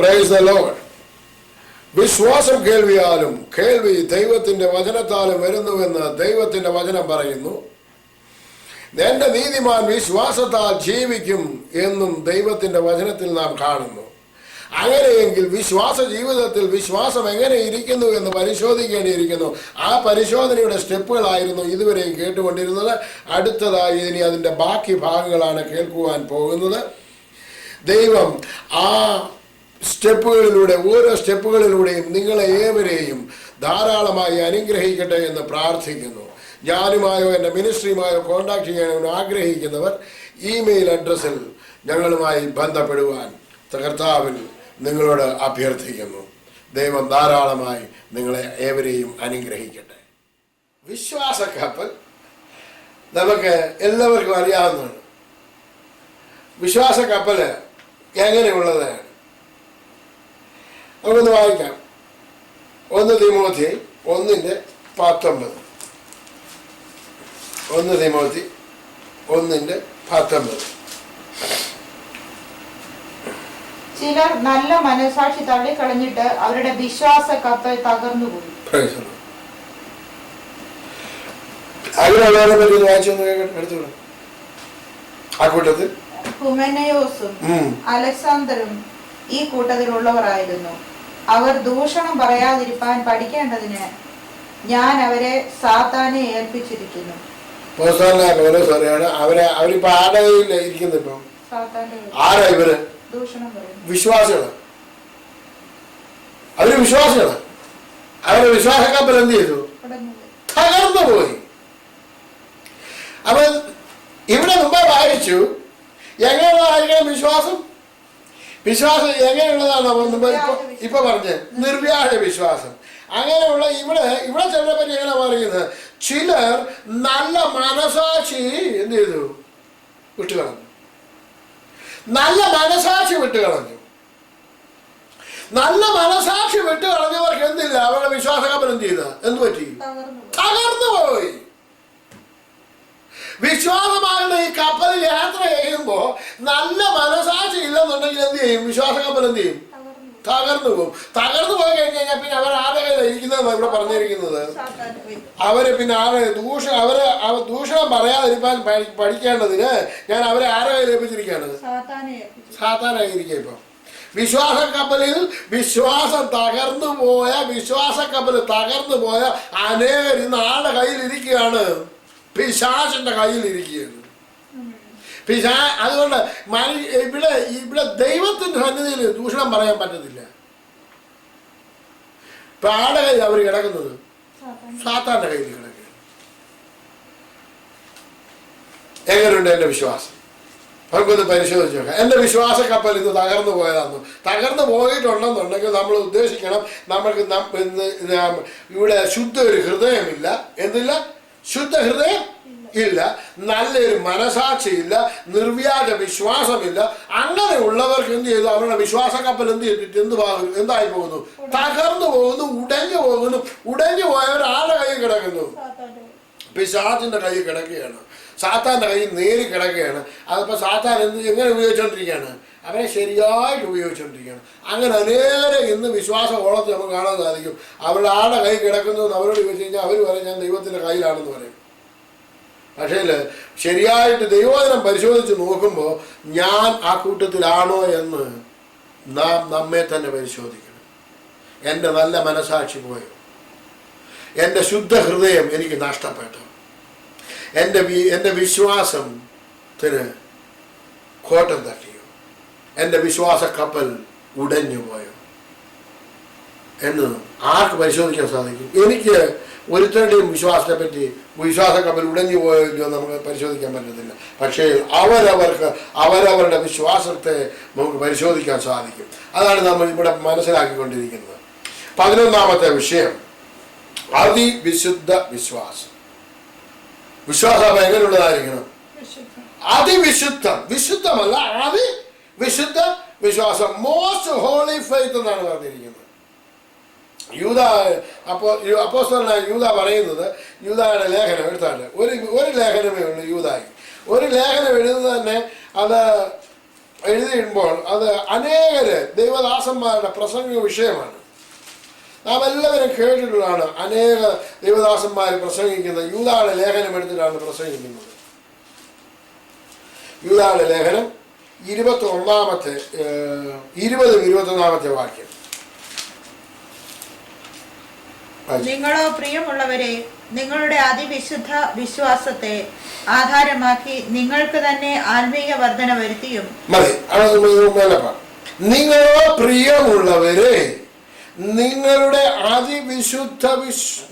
Praise the Lord. വിശ്വാസം കേൾവിയാലും കേൾവി ദൈവത്തിന്റെ വചനത്താലും വരുന്നുവെന്ന് ദൈവത്തിന്റെ വചനം പറയുന്നു. എന്റെ നീതിമാൻ വിശ്വാസത്താൽ ജീവിക്കും എന്നും ദൈവത്തിന്റെ വചനത്തിൽ നാം കാണുന്നു. അങ്ങനെയെങ്കിൽ വിശ്വാസ ജീവിതത്തിൽ വിശ്വാസം എങ്ങനെ ഇരിക്കുന്നു എന്ന് പരിശോധിക്കേണ്ടിയിരിക്കുന്നു. ആ പരിശോധനയുടെ സ്റ്റെപ്പുകളായിരുന്നു ഇതുവരെയും കേട്ടുകൊണ്ടിരുന്നത്. അടുത്തതായി ഇനി അതിൻ്റെ ബാക്കി ഭാഗങ്ങളാണ് കേൾക്കുവാൻ പോകുന്നത്. ദൈവം ആ സ്റ്റെപ്പുകളിലൂടെ, ഓരോ സ്റ്റെപ്പുകളിലൂടെയും നിങ്ങളെ ഏവരെയും ധാരാളമായി അനുഗ്രഹിക്കട്ടെ എന്ന് പ്രാർത്ഥിക്കുന്നു. ഞാനുമായോ എൻ്റെ മിനിസ്ട്രിയുമായോ കോൺടാക്ട് ചെയ്യാൻ ആഗ്രഹിക്കുന്നവർ ഇമെയിൽ അഡ്രസ്സിൽ ഞങ്ങളുമായി ബന്ധപ്പെടുവാൻ കർത്താവിൽ നിങ്ങളോട് അഭ്യർത്ഥിക്കുന്നു. ദൈവം ധാരാളമായി നിങ്ങളെ ഏവരെയും അനുഗ്രഹിക്കട്ടെ. വിശ്വാസ കപ്പൽ നമുക്ക് എല്ലാവർക്കും അറിയാവുന്നതാണ്. വിശ്വാസ കപ്പൽ എങ്ങനെയുള്ളതാണ് നമുക്കൊന്ന് വായിക്കാം. 1 തിമോത്തി 1:19. 1 തിമോത്തി 1:19. ചിലർ നല്ല മനസാക്ഷി തള്ളിക്കളഞ്ഞിട്ട് അവരുടെ വിശ്വാസ കപ്പൽ തകർന്നുപോയി. ആ കൂട്ടത്തിൽ ഹുമെനയോസും അലക്സാണ്ടറും ഈ കൂട്ടത്തിലുള്ളവരായിരുന്നു. അവർ ദൂഷണം പറയാതിരിക്കാൻ പഠിക്കേണ്ടതിന് ഞാൻ അവരെ സാത്താനെ ഏൽപ്പിച്ചിരിക്കുന്നു. അവരിപ്പോ ആരാ ഇരിക്കുന്നത്? ഇപ്പൊ ആരാ ഇവര്? വിശ്വാസികള്. അവര് വിശ്വാസികള്. അവരുടെ വിശ്വാസ കപ്പൽ എന്ത് ചെയ്തു? തകർന്നു പോയി. അപ്പൊ ഇവിടെ മുമ്പേ വായിച്ചു എങ്ങനെയുള്ളതായിരിക്കണം വിശ്വാസം. വിശ്വാസം എങ്ങനെയുള്ളതാണ് ഇപ്പൊ പറഞ്ഞ് നിർവ്യാജ വിശ്വാസം. അങ്ങനെയുള്ള ഇവിടെ ചിലരെ പറ്റി എങ്ങനെ പറയുന്നത്? ചിലർ നല്ല മനസാക്ഷി എന്ത് ചെയ്തു? വിട്ടുകളഞ്ഞു. നല്ല മനസാക്ഷി വിട്ടുകളഞ്ഞു. നല്ല മനസാക്ഷി വിട്ടുകളഞ്ഞവർക്ക് എന്തില്ല? അവരുടെ വിശ്വാസ കപ്പൽ എന്ത് ചെയ്ത? എന്ത് പറ്റി? തകർന്നു പോയി. വിശ്വാസമാകുന്ന ഈ കപ്പലിൽ യാത്ര ചെയ്യുമ്പോ നല്ല മനസാക്ഷി ഇല്ലെന്നുണ്ടെങ്കിൽ എന്ത് ചെയ്യും? വിശ്വാസ കപ്പൽ എന്ത് ചെയ്യും? തകർന്നു പോകും. തകർന്നു പോയി കഴിഞ്ഞാൽ പിന്നെ അവർ ആരെ ഇരിക്കുന്നതെന്ന് ഇവിടെ പറഞ്ഞിരിക്കുന്നത്. അവര് പിന്നെ ദൂഷണം പറയാതിരിക്കാൻ പഠിക്കേണ്ടതിന് ഞാൻ അവരെ ആരെ ഏൽപ്പിച്ചിരിക്കുകയാണ്? സാത്താനായിരിക്കും. ഇപ്പൊ വിശ്വാസ കപ്പലിൽ വിശ്വാസം തകർന്നു പോയ അനേകർ ഇന്ന് ആളുടെ കയ്യിൽ ഇരിക്കുകയാണ്. പിശാചിന്റെ കയ്യിൽ ഇരിക്കുകയാണ്. അതുകൊണ്ട് ഇവിടെ ദൈവത്തിന്റെ സന്നിധിയിൽ ദൂഷണം പറയാൻ പറ്റത്തില്ല. ഇപ്പൊ ആരുടെ കയ്യിൽ അവർ കിടക്കുന്നത്? സാത്താന്റെ കയ്യിൽ കിടക്കുകയാണ്. എങ്ങനെയുണ്ട് എന്റെ വിശ്വാസം? നമുക്കൊന്ന് പരിശോധിച്ച് നോക്കാം. എന്റെ വിശ്വാസ കപ്പൽ ഇന്ന് തകർന്നു പോയതാന്ന്. തകർന്നു പോയിട്ടുണ്ടെന്നുണ്ടെങ്കിൽ നമ്മൾ ഉദ്ദേശിക്കണം, നമ്മൾക്ക് ഇവിടെ ശുദ്ധ ഒരു ഹൃദയമില്ല. എന്തില്ല? ശുദ്ധ ഹൃദയം ഇല്ല, നല്ലൊരു മനസാക്ഷിയില്ല, നിർവ്യാജ വിശ്വാസമില്ല. അങ്ങനെയുള്ളവർക്ക് എന്ത് ചെയ്തു? അവരുടെ വിശ്വാസ കപ്പൽ എന്ത് ചെയ്തിട്ട് എന്തായി പോകുന്നു? തകർന്നു പോകുന്നു, ഉടഞ്ഞു പോയവർ ആരുടെ കയ്യിൽ കിടക്കുന്നു? പിശാചിന്റെ കയ്യിൽ കിടക്കുകയാണ്. സാത്താന്റെ കയ്യിൽ നേരി കിടക്കുകയാണ്. അതിപ്പോ സാത്താൻ എങ്ങനെ ഉപയോഗിച്ചുകൊണ്ടിരിക്കുകയാണ്? അവരെ ശരിയായിട്ട് ഉപയോഗിച്ചുകൊണ്ടിരിക്കുകയാണ്. അങ്ങനെ അനേകം ഇന്ന് വിശ്വാസ ഓളത്തിൽ നമുക്ക് കാണാൻ സാധിക്കും. അവരുടെ ആളുടെ കൈ കിടക്കുന്നു എന്ന് അവരോട് ചോദിച്ചു കഴിഞ്ഞാൽ അവർ പറയും ഞാൻ ദൈവത്തിന്റെ കയ്യിലാണെന്ന് പറയും. പക്ഷേ ശരിയായിട്ട് ദൈവവചനം പരിശോധിച്ച് നോക്കുമ്പോൾ ഞാൻ ആ കൂട്ടത്തിലാണോ എന്ന് നാം നമ്മെ തന്നെ പരിശോധിക്കണം. എൻ്റെ നല്ല മനസാക്ഷി പോയോ? എൻ്റെ ശുദ്ധ ഹൃദയം എനിക്ക് നഷ്ടപ്പെട്ടോ? എൻ്റെ വിശ്വാസത്തിന് കോട്ടം തട്ടിയോ? എൻ്റെ വിശ്വാസ കപ്പൽ ഉടഞ്ഞു പോയോ എന്ന് ആർക്ക് പരിശോധിക്കാൻ സാധിക്കും? എനിക്ക് ഒരുത്തരുടെയും വിശ്വാസത്തെ പറ്റി വിശ്വാസ കപ്പൽ ഉടഞ്ഞു പോയോ നമുക്ക് പരിശോധിക്കാൻ പറ്റത്തില്ല. പക്ഷേ അവരവരുടെ വിശ്വാസത്തെ നമുക്ക് പരിശോധിക്കാൻ സാധിക്കും. അതാണ് നമ്മൾ ഇവിടെ മനസ്സിലാക്കിക്കൊണ്ടിരിക്കുന്നത്. 11ാമത്തെ വിഷയം അതിവിശുദ്ധ വിശ്വാസം. വിശ്വാസം എങ്ങനെയുള്ളതായിരിക്കണം? അതിവിശുദ്ധം. വിശുദ്ധമല്ല, അതിവിശുദ്ധ വിശ്വാസം. മോസ്റ്റ് ഹോളി ഫെയ്ത്ത് എന്നാണ് പറഞ്ഞിരിക്കുന്നത്. അപ്പോസ്തലനായ യൂദാ പറയുന്നത്, യൂദായുടെ ലേഖനം എടുത്താണ്ട് ഒരു ലേഖനമേ ഉള്ളൂ യൂദായി. ഒരു ലേഖനം എഴുതുന്നത് തന്നെ അത് എഴുതിയിടുമ്പോൾ അത് അനേകര് ദൈവദാസന്മാരുടെ പ്രസംഗ വിഷയമാണ്. നാം എല്ലാവരും കേട്ടിട്ടുള്ളതാണ് അനേക ദൈവദാസന്മാർ പ്രസംഗിക്കുന്നത്. യൂദായുടെ ലേഖനം എടുത്തിട്ടാണ് പ്രസംഗിക്കുന്നത്. യൂദായുടെ ലേഖനം 20-21 വാക്യം. നിങ്ങളോ പ്രിയമുള്ളവരെ, നിങ്ങളുടെ അതിവിശുദ്ധ വിശ്വാസത്തെ ആധാരമാക്കി നിങ്ങൾക്ക് തന്നെ ആത്മീയ വർധന വരുത്തിയും മതി. നിങ്ങളോ പ്രിയമുള്ളവരെ, നിങ്ങളുടെ അതിവിശുദ്ധ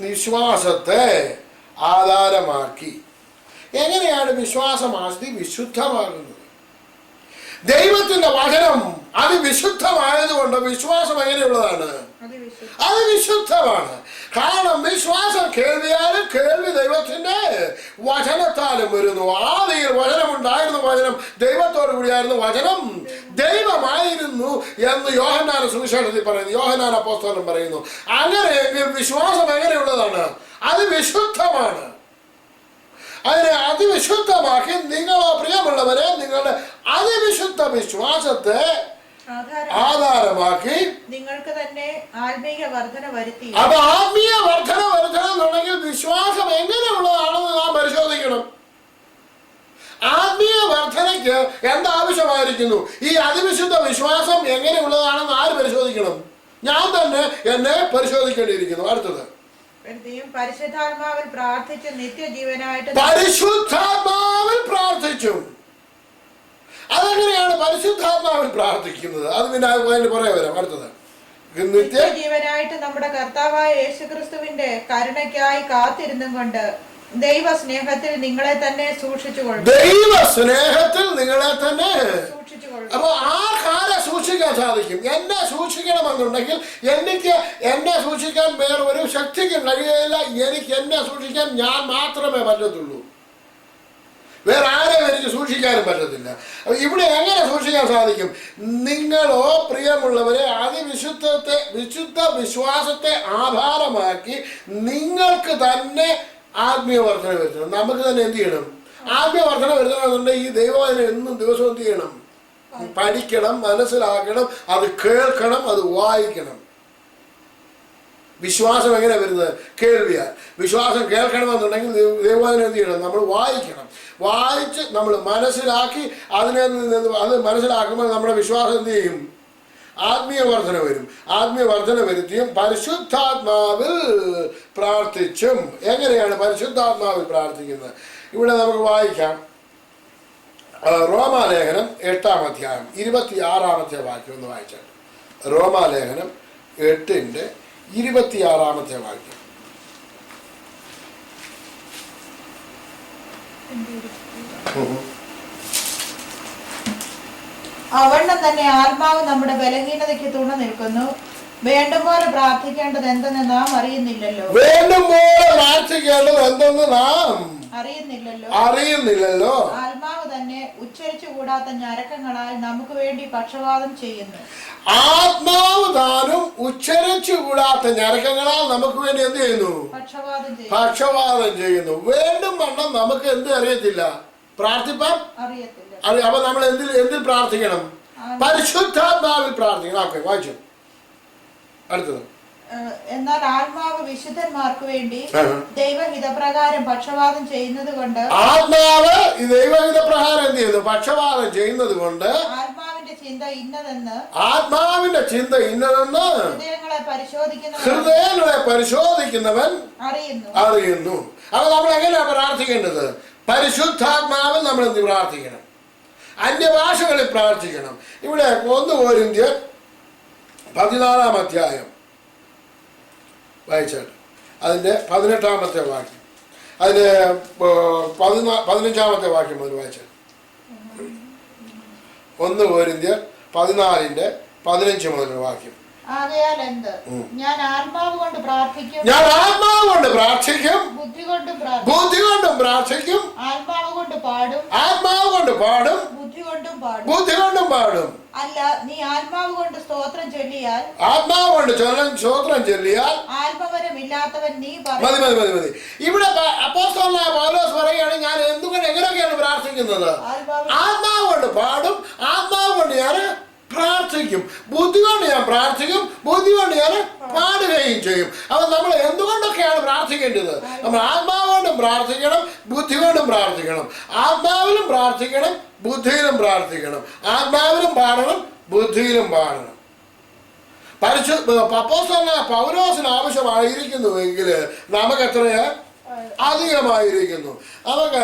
വിശ്വാസത്തെ ആധാരമാക്കി. എങ്ങനെയാണ് വിശ്വാസം അതിവിശുദ്ധമാകുന്നത്? ദൈവത്തിന്റെ വചനം അതിവിശുദ്ധമായതുകൊണ്ട് വിശ്വാസം എങ്ങനെയുള്ളതാണ്? അത് വിശുദ്ധമാണ്. കാരണം വിശ്വാസം കേൾവിയാലും കേൾവി ദൈവത്തിന്റെ വചനത്താലും വരുന്നു. ആദിയിൽ വചനമുണ്ടായിരുന്നു, വചനം ദൈവത്തോടു കൂടിയായിരുന്നു, വചനം ദൈവമായിരുന്നു എന്ന് യോഹന്നാൻ സുവിശേഷത്തിൽ പറയുന്നു, യോഹന്നാൻ അപ്പോസ്തലൻ പറയുന്നു. അങ്ങനെയെങ്കിൽ വിശ്വാസം എങ്ങനെയുള്ളതാണ്? അത് വിശുദ്ധമാണ്. അതിനെ അതിവിശുദ്ധമാക്കി നിങ്ങളോ പ്രിയമുള്ളവരെ, നിങ്ങളുടെ അതിവിശുദ്ധ വിശ്വാസത്തെ ആധാരമാക്കി നിങ്ങൾക്ക് തന്നെ ആത്മീയ വർധന വരുത്തി. അപ്പൊ ആത്മീയ വർധന വരുത്തണമെന്നുണ്ടെങ്കിൽ വിശ്വാസം എങ്ങനെയുള്ളതാണെന്ന് നാം പരിശോധിക്കണം. ആത്മീയ വർധനയ്ക്ക് എന്താവശ്യമായിരിക്കുന്നു? ഈ അതിവിശുദ്ധ വിശ്വാസം എങ്ങനെയുള്ളതാണെന്ന് ആര് പരിശോധിക്കണം? ഞാൻ തന്നെ എന്നെ പരിശോധിക്കേണ്ടിയിരിക്കുന്നു. അടുത്തത്, പരിശുദ്ധാത്മാവിൽ പ്രാർത്ഥിച്ചു നിത്യജീവനായിട്ട്. പരിശുദ്ധാത്മാവിൽ പ്രാർത്ഥിച്ചു. അതെങ്ങനെയാണ് പരിശുദ്ധാത്മാവിൽ പ്രാർത്ഥിക്കുന്നത്? അത് പിന്നെ അതിന് പറയാൻ വരാം. അടുത്തത്, നിത്യജീവനായിട്ട് നമ്മുടെ കർത്താവായ യേശുക്രിസ്തുവിന്റെ കരുണയ്ക്കായി കാത്തിരുന്നും കൊണ്ട് ദൈവസ്നേഹത്തിൽ നിങ്ങളെ തന്നെ സൂക്ഷിച്ചുകൊള്ളും. ദൈവസ്നേഹത്തിൽ നിങ്ങളെ തന്നെ സൂക്ഷിച്ചുകൊള്ളും. അപ്പൊ ആർക്കാരെ സൂക്ഷിക്കാൻ സാധിക്കും? എന്നെ സൂക്ഷിക്കണമെന്നുണ്ടെങ്കിൽ എനിക്ക് എന്നെ സൂക്ഷിക്കാൻ വേറെ ഒരു ശക്തിക്കും കഴിയുകയില്ല. എനിക്ക് എന്നെ സൂക്ഷിക്കാൻ ഞാൻ മാത്രമേ പറ്റത്തുള്ളൂ. വേറെ ആരെയും എനിക്ക് സൂക്ഷിക്കാനും പറ്റത്തില്ല. ഇവിടെ എങ്ങനെ സൂക്ഷിക്കാൻ സാധിക്കും? നിങ്ങളോ പ്രിയമുള്ളവരെ, വിശുദ്ധ വിശ്വാസത്തെ ആധാരമാക്കി നിങ്ങൾക്ക് തന്നെ ആത്മീയ വർധന വരുത്തണം. നമുക്ക് തന്നെ എന്ത് ചെയ്യണം? ആത്മീയ വർധന വരുത്തണമെന്നുണ്ടെങ്കിൽ ഈ ദൈവവചനം എന്നും ദിവസവും എന്ത് ചെയ്യണം? പഠിക്കണം, മനസ്സിലാക്കണം, അത് കേൾക്കണം, അത് വായിക്കണം. വിശ്വാസം എങ്ങനെ വരുന്നത്? കേൾവിയാൽ. വിശ്വാസം കേൾക്കണമെന്നുണ്ടെങ്കിൽ ദൈവവചനം എന്ത് ചെയ്യണം? നമ്മൾ വായിക്കണം. വായിച്ച് നമ്മൾ മനസ്സിലാക്കി അത് മനസ്സിലാക്കുമ്പോൾ നമ്മുടെ വിശ്വാസം എന്ത് ചെയ്യും? ആത്മീയ വർധന വരും. ആത്മീയ വർധന വരുത്തിയും പരിശുദ്ധാത്മാവിൽ പ്രാർത്ഥിച്ചും. എങ്ങനെയാണ് പരിശുദ്ധാത്മാവിൽ പ്രാർത്ഥിക്കുന്നത്? ഇവിടെ നമുക്ക് വായിക്കാം. റോമാലേഖനം 8-ാം അധ്യായം 26-ാമത്തെ വാക്യം ഒന്ന് വായിച്ചാൽ. റോമാലേഖനം 8-ന്റെ-26-ാമത്തെ വാക്യം. അവണ്ണം തന്നെ ആത്മാവ് നമ്മുടെ ബലഹീനതയ്ക്ക് തുണ നിൽക്കുന്നു. വേണ്ടും പോലെ പ്രാർത്ഥിക്കേണ്ടത് എന്തെന്ന് നാം അറിയുന്നില്ലല്ലോ. വേണ്ടും പോലെ പ്രാർത്ഥിക്കേണ്ടത് എന്തെന്ന് നാം അറിയുന്നില്ലല്ലോ. ആത്മാവ് തന്നെ ഉച്ചരിച്ചുകൂടാത്ത ഞരക്കങ്ങളാൽ നമുക്ക് വേണ്ടി പക്ഷവാദം ചെയ്യുന്നു. ആത്മാവ് താനും ഉച്ചരിച്ചുകൂടാത്ത ഞരക്കങ്ങളാൽ നമുക്ക് വേണ്ടി എന്ത് ചെയ്യുന്നു? പക്ഷവാദം ചെയ്യുന്നു. വേണ്ടും വണ്ണം നമുക്ക് എന്ത് അറിയത്തില്ല, പ്രാർത്ഥിപ്പാൻ അറിയത്തില്ല. അപ്പൊ നമ്മൾ എന്തിൽ പ്രാർത്ഥിക്കണം? പരിശുദ്ധാത്മാവിൽ പ്രാർത്ഥിക്കണം. ഓക്കെ, വായിച്ചു. അടുത്തത്, എന്നാൽ ആത്മാവ് വിശുദ്ധന്മാർക്ക് വേണ്ടി ദൈവഹിതപ്രകാരം പക്ഷവാദം ചെയ്യുന്നത് കൊണ്ട്, ആത്മാവ് ദൈവഹിതപ്രകാരം എന്ത് ചെയ്യുന്നു? പക്ഷവാദം ചെയ്യുന്നത് കൊണ്ട് ആത്മാവിന്റെ ചിന്ത ഇന്നതെന്ന് ഹൃദയങ്ങളെ പരിശോധിക്കുന്നവൻ അറിയുന്നു. അപ്പൊ നമ്മൾ എങ്ങനെയാണ് പ്രാർത്ഥിക്കേണ്ടത്? പരിശുദ്ധാത്മാവിൽ നമ്മൾ എന്ത് പ്രാർത്ഥിക്കണം? അന്യഭാഷകളിൽ പ്രാർത്ഥിക്കണം. ഇവിടെ 1 കൊരിന്ത്യർ 14-ാം അധ്യായം വായിച്ചാൽ അതിന്റെ 18-ാമത്തെ വാക്യം, അതിന്റെ 15-ാമത്തെ വാക്യം മുതൽ വായിച്ചാൽ. 1 കൊരിന്ത്യർ 14-ന്റെ-15 മുതൽ വാക്യം. ആകയാൽ എന്ത്? ഞാൻ ആത്മാവ് കൊണ്ട് പ്രാർത്ഥിക്കും, ബുദ്ധി കൊണ്ടും പ്രാർത്ഥിക്കും, ആത്മാവ് കൊണ്ട് പാടും, ബുദ്ധി കൊണ്ടും പാടും. അല്ല, നീ ആത്മാവ് കൊണ്ട് സ്തോത്രം ചൊല്ലിയാൽ ആത്മവരമില്ലാത്തവൻ ഇല്ലാത്തവൻ നീ മതി മതി മതി മതി. ഇവിടെ അപ്പോസ്തലനായ പൗലോസ് പറയുകയാണ്, ഞാൻ എങ്ങനെയൊക്കെയാണ് പ്രാർത്ഥിക്കുന്നത്? ആത്മാവ് കൊണ്ട് പാടും, ആത്മാവ് കൊണ്ട് ഞാൻ പ്രാർത്ഥിക്കും, ബുദ്ധി കൊണ്ട് ഞാൻ പ്രാർത്ഥിക്കും, ബുദ്ധി കൊണ്ട് ഞാൻ പാടുകയും ചെയ്യും. അപ്പൊ നമ്മൾ എന്തുകൊണ്ടൊക്കെയാണ് പ്രാർത്ഥിക്കേണ്ടത്? നമ്മൾ ആത്മാവ് കൊണ്ടും പ്രാർത്ഥിക്കണം, ബുദ്ധി കൊണ്ടും പ്രാർത്ഥിക്കണം. ആത്മാവിലും പ്രാർത്ഥിക്കണം, ബുദ്ധിയിലും പ്രാർത്ഥിക്കണം. ആത്മാവിലും പാടണം, ബുദ്ധിയിലും പാടണം. അപ്പോസ്തലനായ പൗലോസിന് ആവശ്യമായിരിക്കുന്നുവെങ്കിൽ നമുക്ക് എത്രയാ അധികമായിരിക്കുന്നു. നമുക്ക്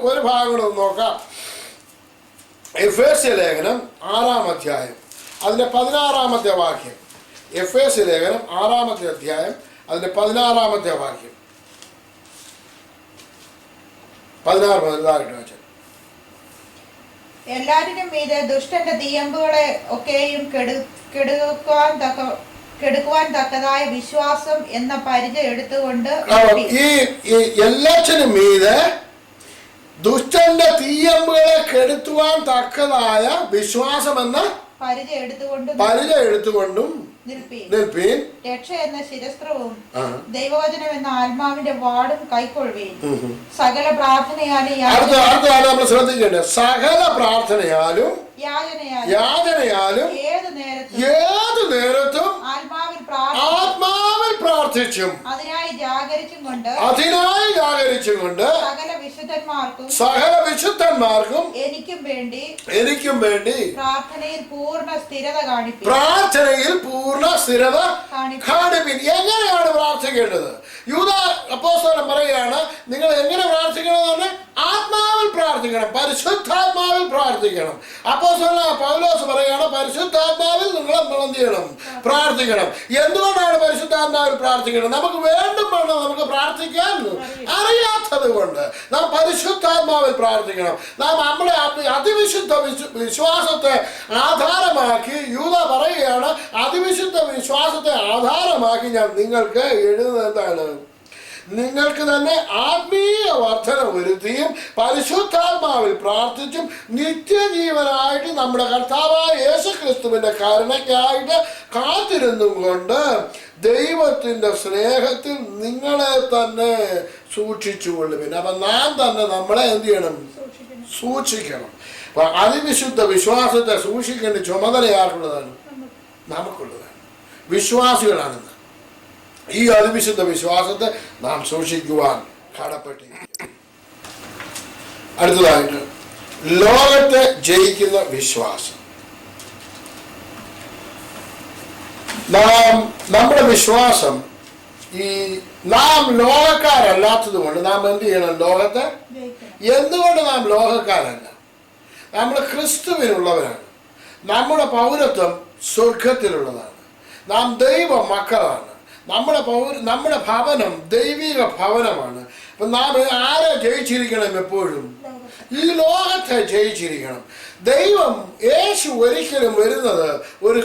ഒരു ഭാഗം കൂടെ നോക്കാം. എഫേസ്യ ലേഖനം 6-ാം അധ്യായം അതിന്റെ 16-ാമത്തെ വാക്യം. എഫേസ്യ ലേഖനം 6-ാമത്തെ അധ്യായം അതിന്റെ 16-ാമത്തെ വാക്യം. 16 എല്ലാറ്റിനും മീതെ ദുഷ്ടന്റെ തീയമ്പുകളെ ഒക്കെയും കെടുക്കുവാൻ തക്കതായ വിശ്വാസം എന്ന പരിച എടുത്തുകൊണ്ട് ഈ എല്ലാറ്റിനും മീതെ ദുഷ്ടന്റെ തീയമ്പുകളെ കെടുത്തുവാൻ തക്കതായ വിശ്വാസം എന്ന പരിച എടുത്തുകൊണ്ടും നിൽപ്പീൻ. രക്ഷ എന്ന ശിരസ്ത്രവും ദൈവവചനം എന്ന ആത്മാവിന്റെ വാടും കൈക്കൊള്ളുവീൻ. സകല പ്രാർത്ഥനയാലും നമ്മൾ ശ്രദ്ധിക്കേണ്ടത്, സകല പ്രാർത്ഥനയാലും യാചനയാലും ഏതു നേരത്തും ആത്മാവിൽ പ്രാർത്ഥിച്ചും അതിനായി ജാഗരിച്ചും കൊണ്ട് സകല വിശുദ്ധന്മാർക്കും എനിക്കും വേണ്ടി പ്രാർത്ഥനയിൽ പൂർണ്ണ സ്ഥിരത കാണിപ്പിൻ. എങ്ങനെയാണ് പ്രാർത്ഥിക്കേണ്ടത്? യൂദാ അപ്പോസ്തലൻ പറയുകയാണ്, നിങ്ങൾ എങ്ങനെ പ്രാർത്ഥിക്കണമെന്ന്? ആത്മാവിൽ പ്രാർത്ഥിക്കണം, പരിശുദ്ധാത്മാവിൽ പ്രാർത്ഥിക്കണം. അപ്പോസ്തലനായ പൗലോസ് പറയുകയാണ്, പരിശുദ്ധാത്മാവിൽ നിങ്ങൾ എന്ത് ചെയ്യണം? പ്രാർത്ഥിക്കണം. എന്തുകൊണ്ടാണ് പരിശുദ്ധാത്മാവിൽ പ്രാർത്ഥിക്കണം? നമുക്ക് വേണ്ടും നമുക്ക് പ്രാർത്ഥിക്കാൻ അറിയാത്തത് കൊണ്ട് നാം പരിശുദ്ധാത്മാവിൽ പ്രാർത്ഥിക്കണം. നാം നമ്മുടെ അതിവിശുദ്ധ വിശ്വാസത്തെ ആധാരമാക്കി, യൂദാ പറയുകയാണ്, അതിവിശുദ്ധ വിശ്വാസത്തെ ആധാരമാക്കി ഞാൻ നിങ്ങൾക്ക് എഴുതുന്നത് എന്താണ്? നിങ്ങൾക്ക് തന്നെ ആത്മീയ വർധന വരുത്തിയും പരിശുദ്ധാത്മാവിൽ പ്രാർത്ഥിച്ചും നിത്യജീവനായിട്ട് നമ്മുടെ കർത്താവായ യേശുക്രിസ്തുവിന്റെ കരുണയ്ക്കായിട്ട് കാത്തിരുന്നും കൊണ്ട് ദൈവത്തിന്റെ സ്നേഹത്തിൽ നിങ്ങളെ തന്നെ സൂക്ഷിച്ചുകൊള്ളുവിൻ. അപ്പൊ നാം തന്നെ നമ്മളെ എന്ത് ചെയ്യണം? സൂക്ഷിക്കണം. അപ്പൊ അതിവിശുദ്ധ വിശ്വാസത്തെ സൂക്ഷിക്കേണ്ട ചുമതലയാർക്കുള്ളതാണ്? നമുക്കുള്ളതാണ്. വിശ്വാസികളാണെന്ന് ഈ അതിവിശുദ്ധ വിശ്വാസത്തെ നാം സൂക്ഷിക്കുവാൻ കടപ്പെട്ടിരിക്കുന്നു. അടുത്തതായിട്ട് ലോകത്തെ ജയിക്കുന്ന വിശ്വാസം. നമ്മുടെ വിശ്വാസം നാം ലോകക്കാരല്ലാത്തത് കൊണ്ട് നാം എന്ത് ചെയ്യണം? ലോകത്തെ. എന്തുകൊണ്ട് നാം ലോകക്കാരല്ല? നമ്മൾ ക്രിസ്തുവിനുള്ളവരാണ്. നമ്മുടെ പൗരത്വം സ്വർഗത്തിലുള്ളതാണ്. നാം ദൈവ മക്കളാണ്. നമ്മുടെ ഭവനം ദൈവിക ഭവനമാണ്. അപ്പൊ നാം ആരെ ജയിച്ചിരിക്കണം? എപ്പോഴും ഈ ലോകത്തെ ജയിച്ചിരിക്കണം. ദൈവം യേശു ഒരിക്കലും വരുന്നത്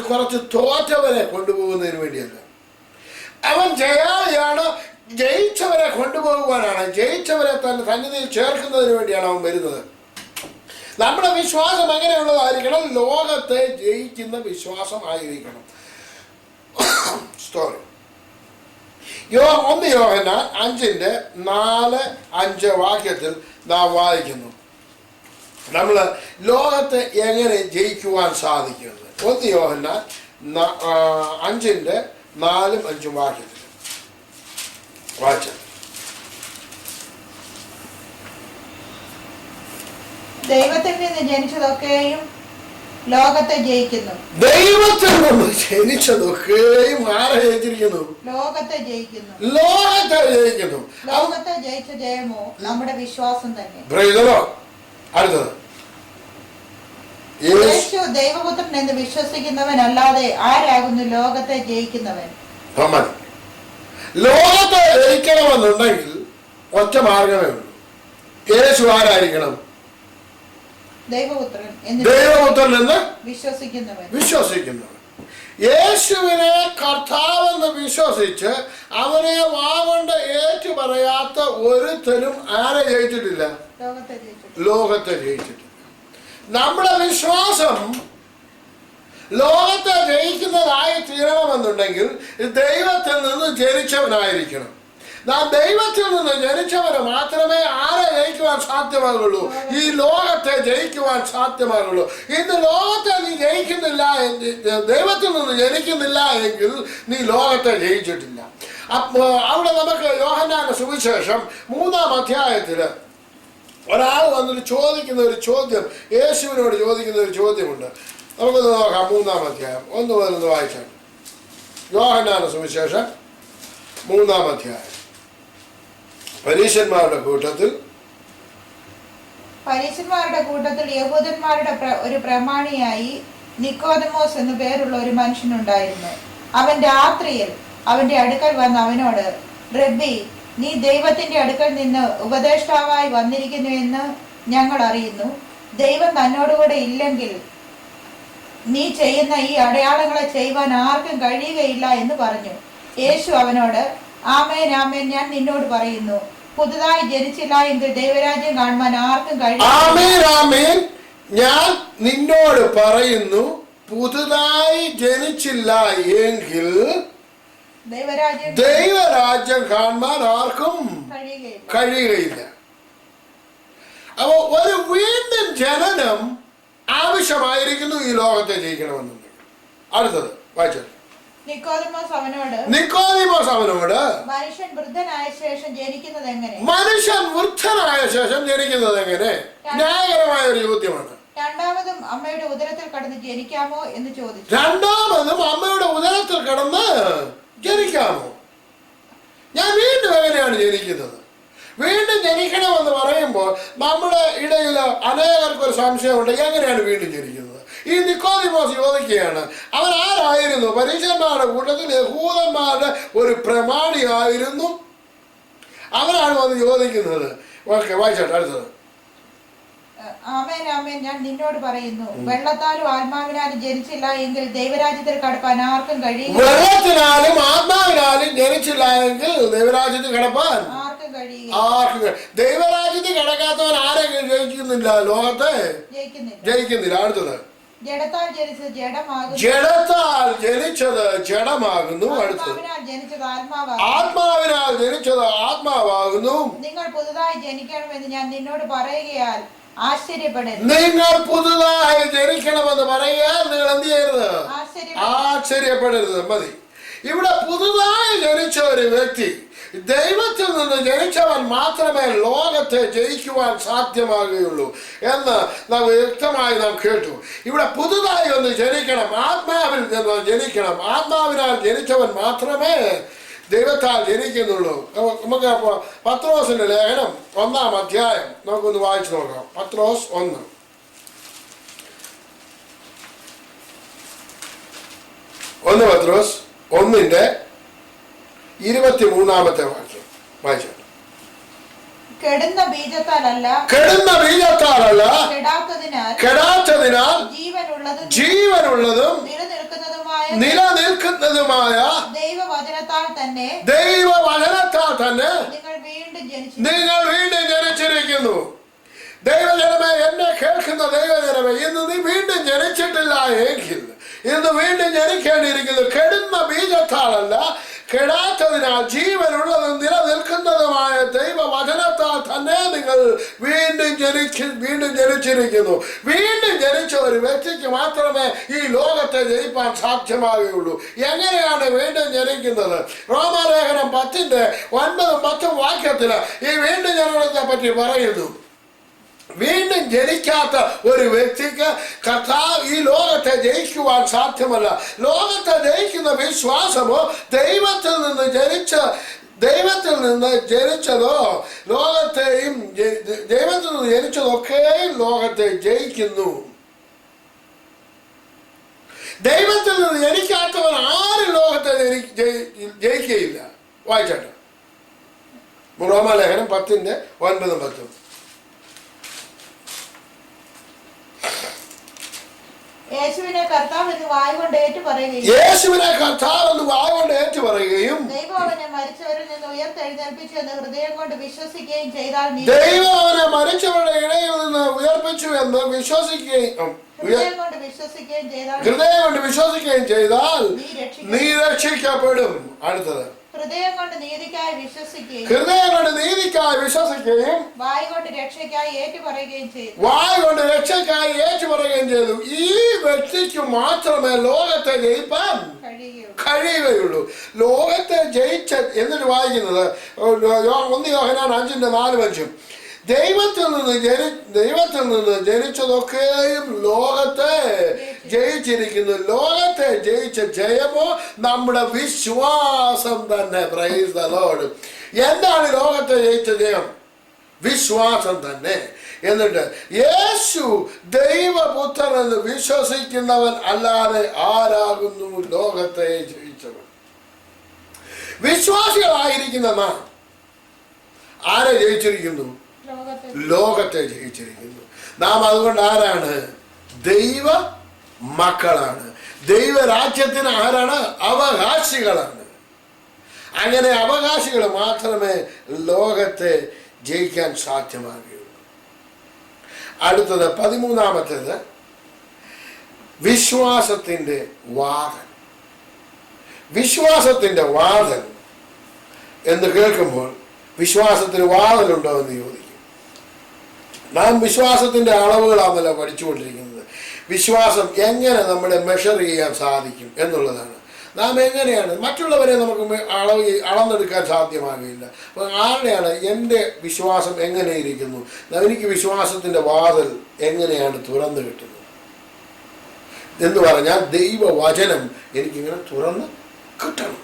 കുറച്ച് തോറ്റവരെ കൊണ്ടുപോകുന്നതിന് വേണ്ടിയല്ല. അവൻ ജയാളിയാണ്. ജയിച്ചവരെ കൊണ്ടുപോകുവാനാണ്, ജയിച്ചവരെ തന്നെ സന്നിധിയിൽ ചേർക്കുന്നതിന് വേണ്ടിയാണ് അവൻ വരുന്നത്. നമ്മുടെ വിശ്വാസം എങ്ങനെയുള്ളതായിരിക്കണം? ലോകത്തെ ജയിക്കുന്ന വിശ്വാസം ആയിരിക്കണം. സ്റ്റോറി 1 യോഹന്നാൻ 5:4-5 വാക്യത്തിൽ നാം വായിക്കുന്നു, നമ്മൾ ലോകത്തെ എങ്ങനെ ജയിക്കുവാൻ സാധിക്കുന്നത്. 1 യോഹന്നാൻ 5:4-5 വാക്യത്തിൽ വായിച്ച ദൈവത്തിൽ നിന്ന് ജനിച്ചതൊക്കെയും ലോകത്തെ ജയിക്കുന്നു. ദൈവത്തിൽ നിന്ന് ജനിച്ചതൊക്കെയും ആരെ ജയിച്ചിരിക്കുന്നു? ലോകത്തെ ജയിക്കുന്നു. ലോകത്തെ ജയിച്ച ജയമോ നമ്മുടെ വിശ്വാസം തന്നെ. അടുത്തത്, യേശു ദൈവപുത്രൻ എന്ന് വിശ്വസിക്കുന്നവൻ അല്ലാതെ ആരാകുന്നു ലോകത്തെ ജയിക്കുന്നവൻ? ലോകത്തെ ജയിക്കണമെന്നുണ്ടെങ്കിൽ ഒറ്റ മാർഗമേ ഉള്ളൂ. യേശു ആരായിരിക്കണം? ദൈവപുത്രൻ എന്ന് വിശ്വസിക്കുന്നവൻ. യേശുവിനെ കർത്താവെന്ന് വിശ്വസിച്ച് അവനെ വാഗൊണ്ട് ഏറ്റു പറയാത്ത ഒരുത്തരും ആരെ ജയിച്ചിട്ടില്ല? ലോകത്തെ ജയിച്ചിട്ടില്ല. നമ്മുടെ വിശ്വാസം ലോകത്തെ ജയിക്കുന്നതായി തീരണം ജയിക്കണമെന്നുണ്ടെങ്കിൽ ദൈവത്തിൽ നിന്ന് ജനിച്ചവനായിരിക്കണം. നാം ദൈവത്തിൽ നിന്ന് ജനിച്ചവന് മാത്രമേ ആരെ ജയിക്കുവാൻ സാധ്യമാകുള്ളൂ? ഈ ലോകത്തെ ജയിക്കുവാൻ സാധ്യമാകുള്ളൂ. ഇന്ന് ലോകത്തെ നീ ജയിക്കുന്നില്ല, ദൈവത്തിൽ നിന്ന് ജനിക്കുന്നില്ല എങ്കിൽ നീ ലോകത്തെ ജയിച്ചിട്ടില്ല. അപ്പോൾ അവിടെ നമുക്ക് യോഹന്നാന്റെ സുവിശേഷം 3-ാം അധ്യായത്തില് ഒരാൾ വന്നിട്ട് ചോദിക്കുന്ന ഒരു ചോദ്യം, യേശുവിനോട് ചോദിക്കുന്ന ഒരു ചോദ്യമുണ്ട്. നമുക്കൊന്ന് നോക്കാം. 3-ാം അധ്യായം 1 മുതൽ വായിച്ചാൽ. യോഹന്നാന്റെ സുവിശേഷം 3-ാം അധ്യായം. പരീശന്മാരുടെ കൂട്ടത്തിൽ യഹൂദന്മാരുടെ ഒരു പ്രമാണിയായി നിക്കോദമോസ് എന്നു പേരുള്ള ഒരു മനുഷ്യനുണ്ടായിരുന്നു. അവൻ രാത്രിയിൽ അവന്റെ അടുക്കൽ വന്ന് അവനോട്, റബ്ബി, നീ ദൈവത്തിന്റെ അടുക്കൽ നിന്ന് ഉപദേഷ്ടാവായി വന്നിരിക്കുന്നു എന്ന് ഞങ്ങൾ അറിയുന്നു. ദൈവം തന്നോടുകൂടെ ഇല്ലെങ്കിൽ നീ ചെയ്യുന്ന ഈ അടയാളങ്ങളെ ചെയ്യുവാൻ ആർക്കും കഴിയുകയില്ല എന്ന് പറഞ്ഞു. യേശു അവനോട്, ആമേൻ ആമേൻ, ഞാൻ നിന്നോട് പറയുന്നു, പുതുതായി ജനിച്ചില്ല എങ്കിൽ ദൈവരാജ്യം കാണുവാൻ ആർക്കും കഴിയും. ആമേൻ ആമേൻ, ഞാൻ നിന്നോട് പറയുന്നു, പുതുതായി ജനിച്ചില്ല എങ്കിൽ ദൈവരാജ്യം കാണുവാൻ ആർക്കും കഴിയുകയില്ല. അപ്പോ ഒരു വീണ്ടും ജനനം ആവശ്യമായിരിക്കുന്നു ഈ ലോകത്തെ ജയിക്കണമെന്നുണ്ടെങ്കിൽ. അടുത്തത് വായിച്ചു. നിക്കോദിമോസ് അവനോട്, മനുഷ്യൻ വൃദ്ധനായ ശേഷം ജനിക്കുന്നത് എങ്ങനെ? ന്യായകരമായ ഒരു ചോദ്യമാണ്. രണ്ടാമതും അമ്മയുടെ ഉദരത്തിൽ കടന്ന് ജനിക്കാമോ എന്ന് ചോദിച്ചു. ഞാൻ വീണ്ടും എങ്ങനെയാണ് ജനിക്കുന്നത്? വീണ്ടും ജനിക്കണമെന്ന് പറയുമ്പോൾ നമ്മുടെ ഇടയിൽ അനേകർക്ക് ഒരു സംശയമുണ്ട്, എങ്ങനെയാണ് വീണ്ടും ജനിക്കുന്നത്? ഈ നിക്കോദിമോസ് ചോദിക്കുകയാണ്. അവൻ ആരായിരുന്നു? പരീശന്മാരുടെ കൂട്ടത്തിൽ യഹൂദന്മാരുടെ ഒരു പ്രമാണിയായിരുന്നു. അവനാണ് വന്ന് ചോദിക്കുന്നത്. ഓക്കെ, വായിച്ചോട്ടെ. അടുത്തത്. ആമേൻ ആമേൻ, ഞാൻ നിന്നോട് പറയുന്നു, വെള്ളത്താലും ആത്മാവിനാലും ജനിച്ചില്ല എങ്കിൽ ദൈവരാജ്യത്തിൽ കടപ്പാൻ ആർക്കും കഴിയും. വെള്ളത്തിനാലും ആത്മാവിനാലും ജനിച്ചില്ല എങ്കിൽ ദൈവരാജ്യത്തിൽ കടപ്പാൻ ആർക്കും. ദൈവരാജ്യത്തിൽ കടക്കാത്തവൻ ആരെങ്കിലും ജയിക്കുന്നില്ല, ലോകത്തെ ജയിക്കുന്നില്ല. അടുത്തത്. ജഡത്താൽ ജനിച്ചത് ജഡമാകുന്നു. അടുത്തത്. ആത്മാവിനാൽ ജനിച്ചത് ആത്മാവാകുന്നു. നിങ്ങൾ പുതുതായി ജനിക്കണമെന്ന് ഞാൻ നിന്നോട് പറയുകയാൽ ആശ്ചര്യപ്പെടരുത്. നിങ്ങൾ പുതുതായി ജനിക്കണമെന്ന് പറയാൻ നിങ്ങൾ എന്ത് ചെയ്യരുത്? ആശ്ചര്യപ്പെടരുത്. മതി. ഇവിടെ പുതുതായി ജനിച്ച ഒരു വ്യക്തി, ദൈവത്തിൽ നിന്ന് ജനിച്ചവൻ മാത്രമേ ലോകത്തെ ജയിക്കുവാൻ സാധ്യമാകുകയുള്ളൂ എന്ന് നാം വ്യക്തമായി നാം കേട്ടു. ഇവിടെ പുതുതായി ഒന്ന് ജനിക്കണം, ആത്മാവിൽ നിന്ന് ജനിക്കണം. ആത്മാവിനാൽ ജനിച്ചവൻ മാത്രമേ ദൈവത്താൽ ജനിക്കുന്നുള്ളൂ. നമുക്ക് പത്രോസിന്റെ ലേഖനം 1-ാം അധ്യായം നമുക്കൊന്ന് വായിച്ചു നോക്കാം. പത്രോസ് 1. പത്രോസ് 1:23 വാക്യം വായിച്ചു. കെടുന്ന ബീജത്താലല്ല, കെടാത്തതിനാൽ ജീവനുള്ളതും നിലനിൽക്കുന്നതുമായ ദൈവവചനത്താൽ തന്നെ നിങ്ങൾ വീണ്ടും ജനിച്ചിരിക്കുന്നു. ദൈവജനമേ, എന്നെ കേൾക്കുന്ന ദൈവജനമേ, ഇന്ന് നീ വീണ്ടും ജനിച്ചിട്ടില്ല എങ്കിൽ ഇന്ന് വീണ്ടും ജനിക്കേണ്ടിയിരിക്കുന്നു. കെടുന്ന ബീജത്താലല്ല, കെടാത്തതിനാൽ ജീവനുള്ളതും നിലനിൽക്കുന്നതുമായ ദൈവവചനത്താൽ തന്നെ നിങ്ങൾ വീണ്ടും ജനിച്ചിരിക്കുന്നു. വീണ്ടും ജനിച്ച ഒരു വ്യക്തിക്ക് മാത്രമേ ഈ ലോകത്തെ ജയിപ്പാൻ സാധ്യമാകുകയുള്ളൂ. എങ്ങനെയാണ് വീണ്ടും ജനിക്കുന്നത്? റോമാലേഖനം 10:9-10 വാക്യത്തില് ഈ വീണ്ടും ജനനത്തെ പറ്റി പറയുന്നു. വീണ്ടും ജനിക്കാത്ത ഒരു വ്യക്തിക്ക് കർത്താവ് ഈ ലോകത്തെ ജയിക്കുവാൻ സാധ്യമല്ല. ലോകത്തെ ജയിക്കുന്ന വിശ്വാസമോ ദൈവത്തിൽ നിന്ന് ജനിച്ചതോ ലോകത്തെയും ദൈവത്തിൽ നിന്ന് ജനിച്ചതൊക്കെയും ലോകത്തെ ജയിക്കുന്നു. ദൈവത്തിൽ നിന്ന് ജനിക്കാത്തവൻ ആരും ലോകത്തെ ജയിക്കുകയില്ല. വായിച്ചാട്ടെ. റോമാലേഖനം 10:9-10. യേശുവിനെ കർത്താവ് എന്ന് വായുകൊണ്ട് ഏറ്റുപറയുകയും ദൈവം അവനെ മരിച്ചവരിൽ നിന്ന് ഉയർത്തെഴുന്നേൽപ്പിച്ചു എന്ന് ഹൃദയം കൊണ്ട് വിശ്വസിക്കുകയും ചെയ്താൽ ഹൃദയം കൊണ്ട് വിശ്വസിക്കുകയും ചെയ്താൽ നീ രക്ഷിക്കപ്പെടും. അടുത്തത്, ഹൃദയം കൊണ്ട് നീതിക്കായി വിശ്വസിക്കുകയും ഹൃദയം കൊണ്ട് നീതിക്കായി വിശ്വസിക്കുകയും വായ് കൊണ്ട് രക്ഷയ്ക്കായി ഏറ്റുപറയുകയും ചെയ്തു. വായ് കൊണ്ട് രക്ഷയ്ക്കായി ഏറ്റുപറയുകയും ചെയ്തു. ഈ വ്യക്തിക്ക് മാത്രമേ ലോകത്തെ ജയിപ്പാൻ കഴിയുകയുള്ളൂ. ലോകത്തെ ജയിച്ച എന്നിട്ട് വായിക്കുന്നത് 1 യോഹന്നാൻ 5:4 ദൈവത്തിൽ നിന്ന് ജനിച്ചതൊക്കെയും ലോകത്തെ ജയിച്ചിരിക്കുന്നു. ലോകത്തെ ജയിച്ച ജയമോ നമ്മുടെ വിശ്വാസം തന്നെ. Praise the Lord. എന്താണ് ലോകത്തെ ജയിച്ച ജയം? വിശ്വാസം തന്നെ. എന്നിട്ട് യേശു ദൈവപുത്രൻ എന്ന് വിശ്വസിക്കുന്നവൻ അല്ലാതെ ആരാകുന്നു ലോകത്തെ ജയിച്ചവൻ? വിശ്വാസികളായിരിക്കുന്ന നാം ആരെ ജയിച്ചിരിക്കുന്നു? ലോകത്തെ ജയിച്ചിരിക്കുന്നു നാം. അതുകൊണ്ട് ആരാണ്? ദൈവ മക്കളാണ്. ദൈവരാജ്യത്തിന് ആരാണ്? അവകാശികളാണ്. അങ്ങനെ അവകാശികൾ മാത്രമേ ലോകത്തെ ജയിക്കാൻ സാധ്യമാകുകയുള്ളൂ. അടുത്തത് 13-ാമത്തേത് വിശ്വാസത്തിന്റെ വാദൻ. വിശ്വാസത്തിന്റെ വാദൻ എന്ന് കേൾക്കുമ്പോൾ വിശ്വാസത്തിന് വാദലുണ്ടോ എന്ന് ചോദിക്കും. നാം വിശ്വാസത്തിന്റെ അളവുകളാണല്ലോ പഠിച്ചുകൊണ്ടിരിക്കുന്നത്. വിശ്വാസം എങ്ങനെ നമ്മളെ മെഷർ ചെയ്യാൻ സാധിക്കും എന്നുള്ളതാണ്. നാം എങ്ങനെയാണ് മറ്റുള്ളവരെ നമുക്ക് അളന്നെടുക്കാൻ സാധ്യമാകില്ല. അപ്പോൾ ആരുടെയാണ് എൻ്റെ വിശ്വാസം എങ്ങനെയിരിക്കുന്നു? എനിക്ക് വിശ്വാസത്തിൻ്റെ വാതിൽ എങ്ങനെയാണ് തുറന്നു കിട്ടുന്നത് എന്ന് പറഞ്ഞാൽ ദൈവവചനം എനിക്കിങ്ങനെ തുറന്ന് കിട്ടണം.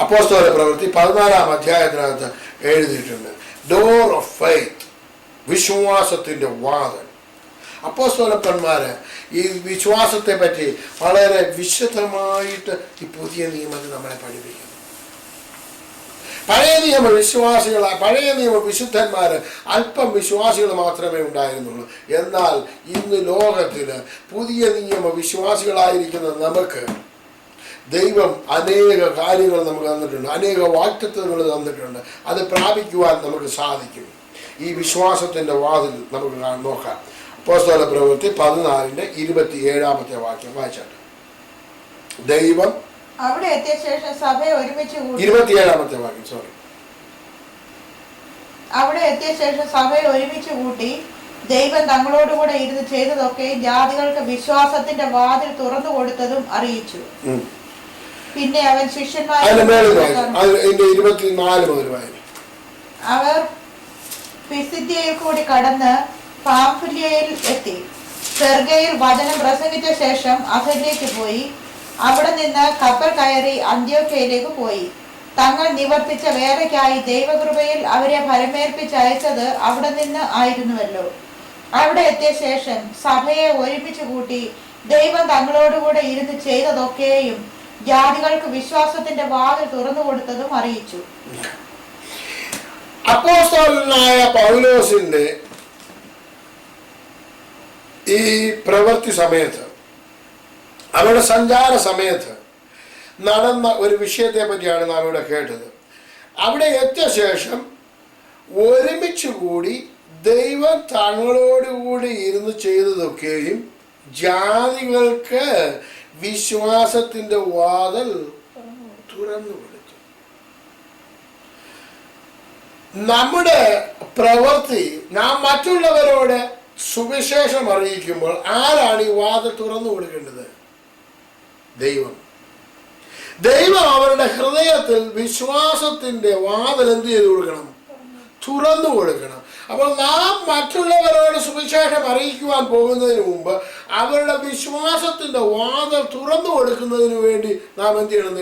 അപ്പോസ്തല പ്രവൃത്തി 14-ാം അധ്യായത്തിനകത്ത് എഴുതിയിട്ടുണ്ട്, ഡോർ ഓഫ് ഫെയ്ത്ത്, വിശ്വാസത്തിൻ്റെ വാതിൽ. അപ്പോസ്തലന്മാര് ഈ വിശ്വാസത്തെ പറ്റി വളരെ വിശദമായിട്ട് ഈ പുതിയ നിയമത്തിൽ നമ്മളെ പഠിപ്പിക്കുന്നു. പഴയ നിയമ വിശുദ്ധന്മാര് അല്പം വിശ്വാസികൾ മാത്രമേ ഉണ്ടായിരുന്നുള്ളൂ. എന്നാൽ ഇന്ന് ലോകത്തിന് പുതിയ നിയമ വിശ്വാസികളായിരിക്കുന്ന നമുക്ക് ദൈവം അനേക കാര്യങ്ങൾ നമുക്ക് തന്നിട്ടുണ്ട്, അനേക വാഗ്ദത്തങ്ങൾ തന്നിട്ടുണ്ട്. അത് പ്രാപിക്കുവാൻ നമുക്ക് സാധിക്കും. ഈ വിശ്വാസത്തിന്റെ വാതിൽ നമുക്ക് നോക്കാം. അപ്പോസ്തല പ്രവൃത്തി 14-ന്റെ 27-ാമത്തെ വായിച്ചാട്ട്. ദൈവം അവിടെ എത്തിയ ശേഷം സഭയെ ഒരുമിച്ച് കൂട്ടി. 27-ാമത്തെ വാക്യം, സോറി. അവിടെ എത്തിയ ശേഷം സഭയെ ഒരുമിച്ച് കൂട്ടി ദൈവം തങ്ങളോടുകൂടെ ഇരുന്ന് ചെയ്തതൊക്കെ ജാതികൾക്ക് വിശ്വാസത്തിന്റെ വാതിൽ തുറന്നു കൊടുത്തതും അറിയിച്ചു. പിന്നെ അവൻ ശിഷ്യന്മാരെ അവർ പിസിദ്യയിൽ കൂടി കടന്ന് പാംഫിലിയയിൽ എത്തി. പെർഗയിൽ വചനം പ്രസംഗിച്ച ശേഷം അഥനിലേക്ക് പോയി. അവിടെ നിന്ന് കപ്പൽ കയറി അന്ത്യോക്യയിലേക്ക് പോയി. തങ്ങൾ നിവർത്തിച്ച വേലയ്ക്കായി ദൈവകൃപയിൽ അവരെ ഫലമേൽപ്പിച്ചയച്ചത് അവിടെ നിന്ന് ആയിരുന്നുവല്ലോ. അവിടെ എത്തിയ ശേഷം സഭയെ ഒരുമിച്ച് കൂട്ടി ദൈവം തങ്ങളോടുകൂടെ ഇരുന്ന് ചെയ്തതൊക്കെയും ജാതികൾക്ക് വിശ്വാസത്തിന്റെ വാതിൽ തുറന്നു കൊടുത്തതും അറിയിച്ചു. അപ്പോസ്തലനായ പൗലോസിന്റെ ഈ പ്രവൃത്തി സമയത്ത്, അവരുടെ സഞ്ചാര സമയത്ത് നടന്ന ഒരു വിഷയത്തെ പറ്റിയാണ് നാം ഇവിടെ കേട്ടത്. അവിടെ എത്തിയ ശേഷം ഒരുമിച്ച് കൂടി ദൈവം തങ്ങളോടുകൂടി ഇരുന്ന് ചെയ്തതൊക്കെയും ജാതികൾക്ക് വിശ്വാസത്തിന്റെ വാതിൽ തുറന്നു കൊടുത്തു. നമ്മുടെ പ്രവൃത്തി, നാം മറ്റുള്ളവരോട് സുവിശേഷം അറിയിക്കുമ്പോൾ ആരാണ് ഈ വാതിൽ തുറന്നു കൊടുക്കേണ്ടത്? ദൈവം. ദൈവം അവരുടെ ഹൃദയത്തിൽ വിശ്വാസത്തിന്റെ വാതിൽ എന്ത് ചെയ്തു കൊടുക്കണം? തുറന്നു കൊടുക്കണം. അപ്പോൾ നാം മറ്റുള്ളവരോട് സുവിശേഷം അറിയിക്കുവാൻ പോകുന്നതിന് മുമ്പ് അവരുടെ വിശ്വാസത്തിന്റെ വാതിൽ തുറന്നു കൊടുക്കുന്നതിന് വേണ്ടി നാം എന്ത് ചെയ്യണം?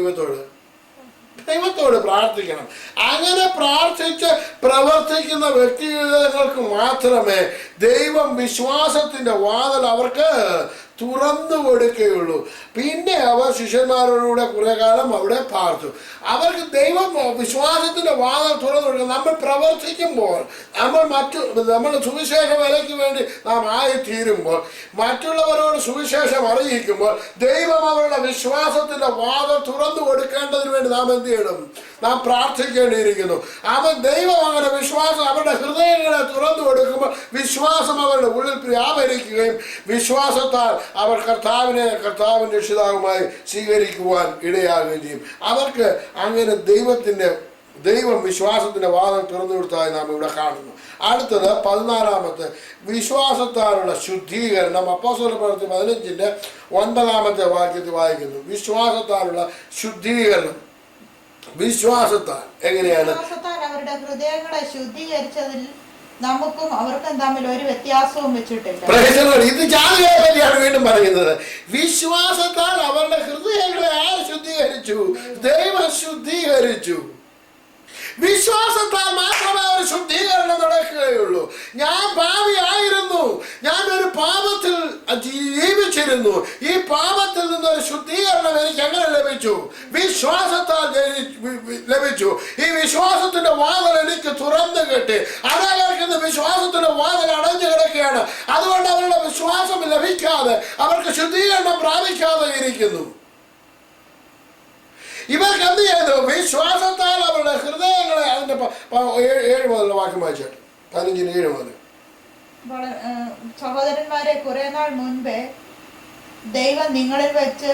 ദൈവത്തോട് പ്രാർത്ഥിക്കണം. അങ്ങനെ പ്രാർത്ഥിച്ച് പ്രവർത്തിക്കുന്ന വ്യക്തികൾക്ക് മാത്രമേ ദൈവം വിശ്വാസത്തിന്റെ വാതിൽ അവർക്ക് തുറന്നു കൊടുക്കുകയുള്ളൂ. പിന്നെ അവർ ശിഷ്യന്മാരോടുകൂടെ കുറെ കാലം അവിടെ പാർത്തു. അവർക്ക് ദൈവം വിശ്വാസത്തിന്റെ വാതിൽ തുറന്നു കൊടുക്കുക. നമ്മൾ പ്രവർത്തിക്കുമ്പോൾ, നമ്മൾ സുവിശേഷ വേലയ്ക്ക് വേണ്ടി നാം ആയിത്തീരുമ്പോൾ, മറ്റുള്ളവരോട് സുവിശേഷം അറിയിക്കുമ്പോൾ ദൈവം അവരുടെ വിശ്വാസത്തിന്റെ വാതിൽ തുറന്നു കൊടുക്കേണ്ടതിന് വേണ്ടി നാം എന്ത് ചെയ്യണം? നാം പ്രാർത്ഥിക്കേണ്ടിയിരിക്കുന്നു. അവൻ ദൈവം അങ്ങനെ വിശ്വാസം അവരുടെ ഹൃദയങ്ങളെ തുറന്നു കൊടുക്കുമ്പോൾ വിശ്വാസം അവരുടെ ഉള്ളിൽ വ്യാപരിക്കുകയും വിശ്വാസത്താൽ അവർ കർത്താവിന്റെ രക്ഷിതാവുമായി സ്വീകരിക്കുവാൻ ഇടയാകുകയും ചെയ്യും. അവർക്ക് അങ്ങനെ ദൈവം വിശ്വാസത്തിന്റെ വാതിൽ തുറന്നു കൊടുത്തതായി നാം ഇവിടെ കാണുന്നു. അടുത്തത് 14 വിശ്വാസത്താലുള്ള ശുദ്ധീകരണം. അപ്പോസ്തലപ്രവൃത്തി 15-9 വാക്യത്തിൽ വായിക്കുന്നു. വിശ്വാസത്താലുള്ള ശുദ്ധീകരണം. വിശ്വാസത്താൽ എങ്ങനെയാണ്? അവരുടെ ഹൃദയങ്ങളെ ശുദ്ധീകരിച്ചതിൽ നമുക്കും അവർക്കും തമ്മിൽ ഒരു വ്യത്യാസവും വെച്ചിട്ടില്ല. ഇത് ജാതിയെ പറ്റിയാണ് വീണ്ടും പറയുന്നത്. വിശ്വാസത്താൽ അവരുടെ ഹൃദയങ്ങളെ ആര് ശുദ്ധീകരിച്ചു? ദൈവം ശുദ്ധീകരിച്ചു. വിശ്വാസത്താൽ മാത്രമേ ഒരു ശുദ്ധീകരണം നടക്കുകയുള്ളൂ. ഞാൻ പാപിയായിരുന്നു, ഞാൻ ഒരു പാപത്തിൽ ജീവിച്ചിരുന്നു. ഈ പാപത്തിൽ നിന്നൊരു ശുദ്ധീകരണം എനിക്ക് എങ്ങനെ ലഭിച്ചു? വിശ്വാസത്താൽ ലഭിച്ചു. ഈ വിശ്വാസത്തിന്റെ വാതിൽ എനിക്ക് തുറന്നു കിട്ടി. അനേകർക്ക് വിശ്വാസത്തിന്റെ വാതിൽ അടഞ്ഞു കിടക്കുകയാണ്. അതുകൊണ്ട് അവരുടെ വിശ്വാസം ലഭിക്കാതെ അവർക്ക് ശുദ്ധീകരണം പ്രാപിക്കാതെ ഇരിക്കുന്നു. ഇവർക്ക് എന്ത് ചെയ്തു? വിശ്വാസത്താൽ അവരുടെ ഹൃദയങ്ങളെ, അതിന്റെ 7 മുതലുള്ള വാക്യം വായിച്ചാട്ട് 15-7 മുതൽ. സഹോദരന്മാരെ, കുറെ നാൾ മുൻപേ ദൈവം നിങ്ങളിൽ വെച്ച്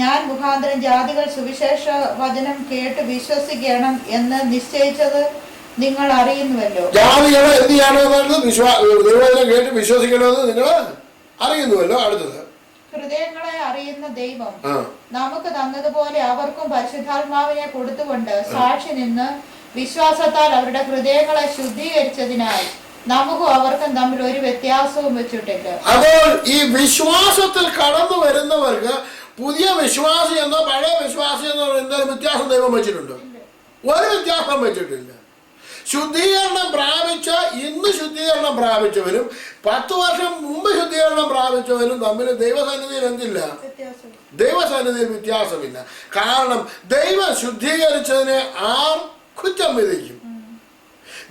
ഞാൻ മുഖാന്തരം ജാതികൾ സുവിശേഷ വചനം കേട്ട് വിശ്വസിക്കണം എന്ന് നിശ്ചയിച്ചത് നിങ്ങൾ അറിയുന്നുവല്ലോ. ജാതികളെ എന്ത് ചെയ്യണമെന്ന് ദൈവവചനം കേട്ട് വിശ്വസിക്കണമെന്ന് നിങ്ങൾ അറിയുന്നുവല്ലോ. അടുത്തത്, ഹൃദയങ്ങളെ അറിയുന്ന ദൈവം നമുക്ക് തന്നതുപോലെ അവർക്കും പരിശുദ്ധാത്മാവിനെ കൊടുത്തുകൊണ്ട് സാക്ഷി നിന്ന് വിശ്വാസത്താൽ അവരുടെ ഹൃദയങ്ങളെ ശുദ്ധീകരിച്ചതിനാൽ നമുക്കും അവർക്കും തമ്മിൽ ഒരു വ്യത്യാസവും വെച്ചിട്ടില്ല. അപ്പോൾ ഈ വിശ്വാസത്തിൽ കടന്നു വരുന്നവർക്ക് പുതിയ വിശ്വാസി എന്നോ പഴയ വിശ്വാസി എന്നോ എന്തെങ്കിലും വ്യത്യാസം ദൈവം വെച്ചിട്ടുണ്ടോ? ഒരു വ്യത്യാസം വെച്ചിട്ടില്ല. ശുദ്ധീകരണം ഇന്ന് ശുദ്ധീകരണം പ്രാപിച്ചവരും 10 വർഷം മുമ്പ് ശുദ്ധീകരണം പ്രാപിച്ചവരും തമ്മിൽ ദൈവസന്നിധിയിൽ എന്തില്ല? ദൈവസന്നിധിയിൽ വ്യത്യാസമില്ല. കാരണം ദൈവം ശുദ്ധീകരിച്ചതിനെ ആർ കുറ്റം വിധിക്കും?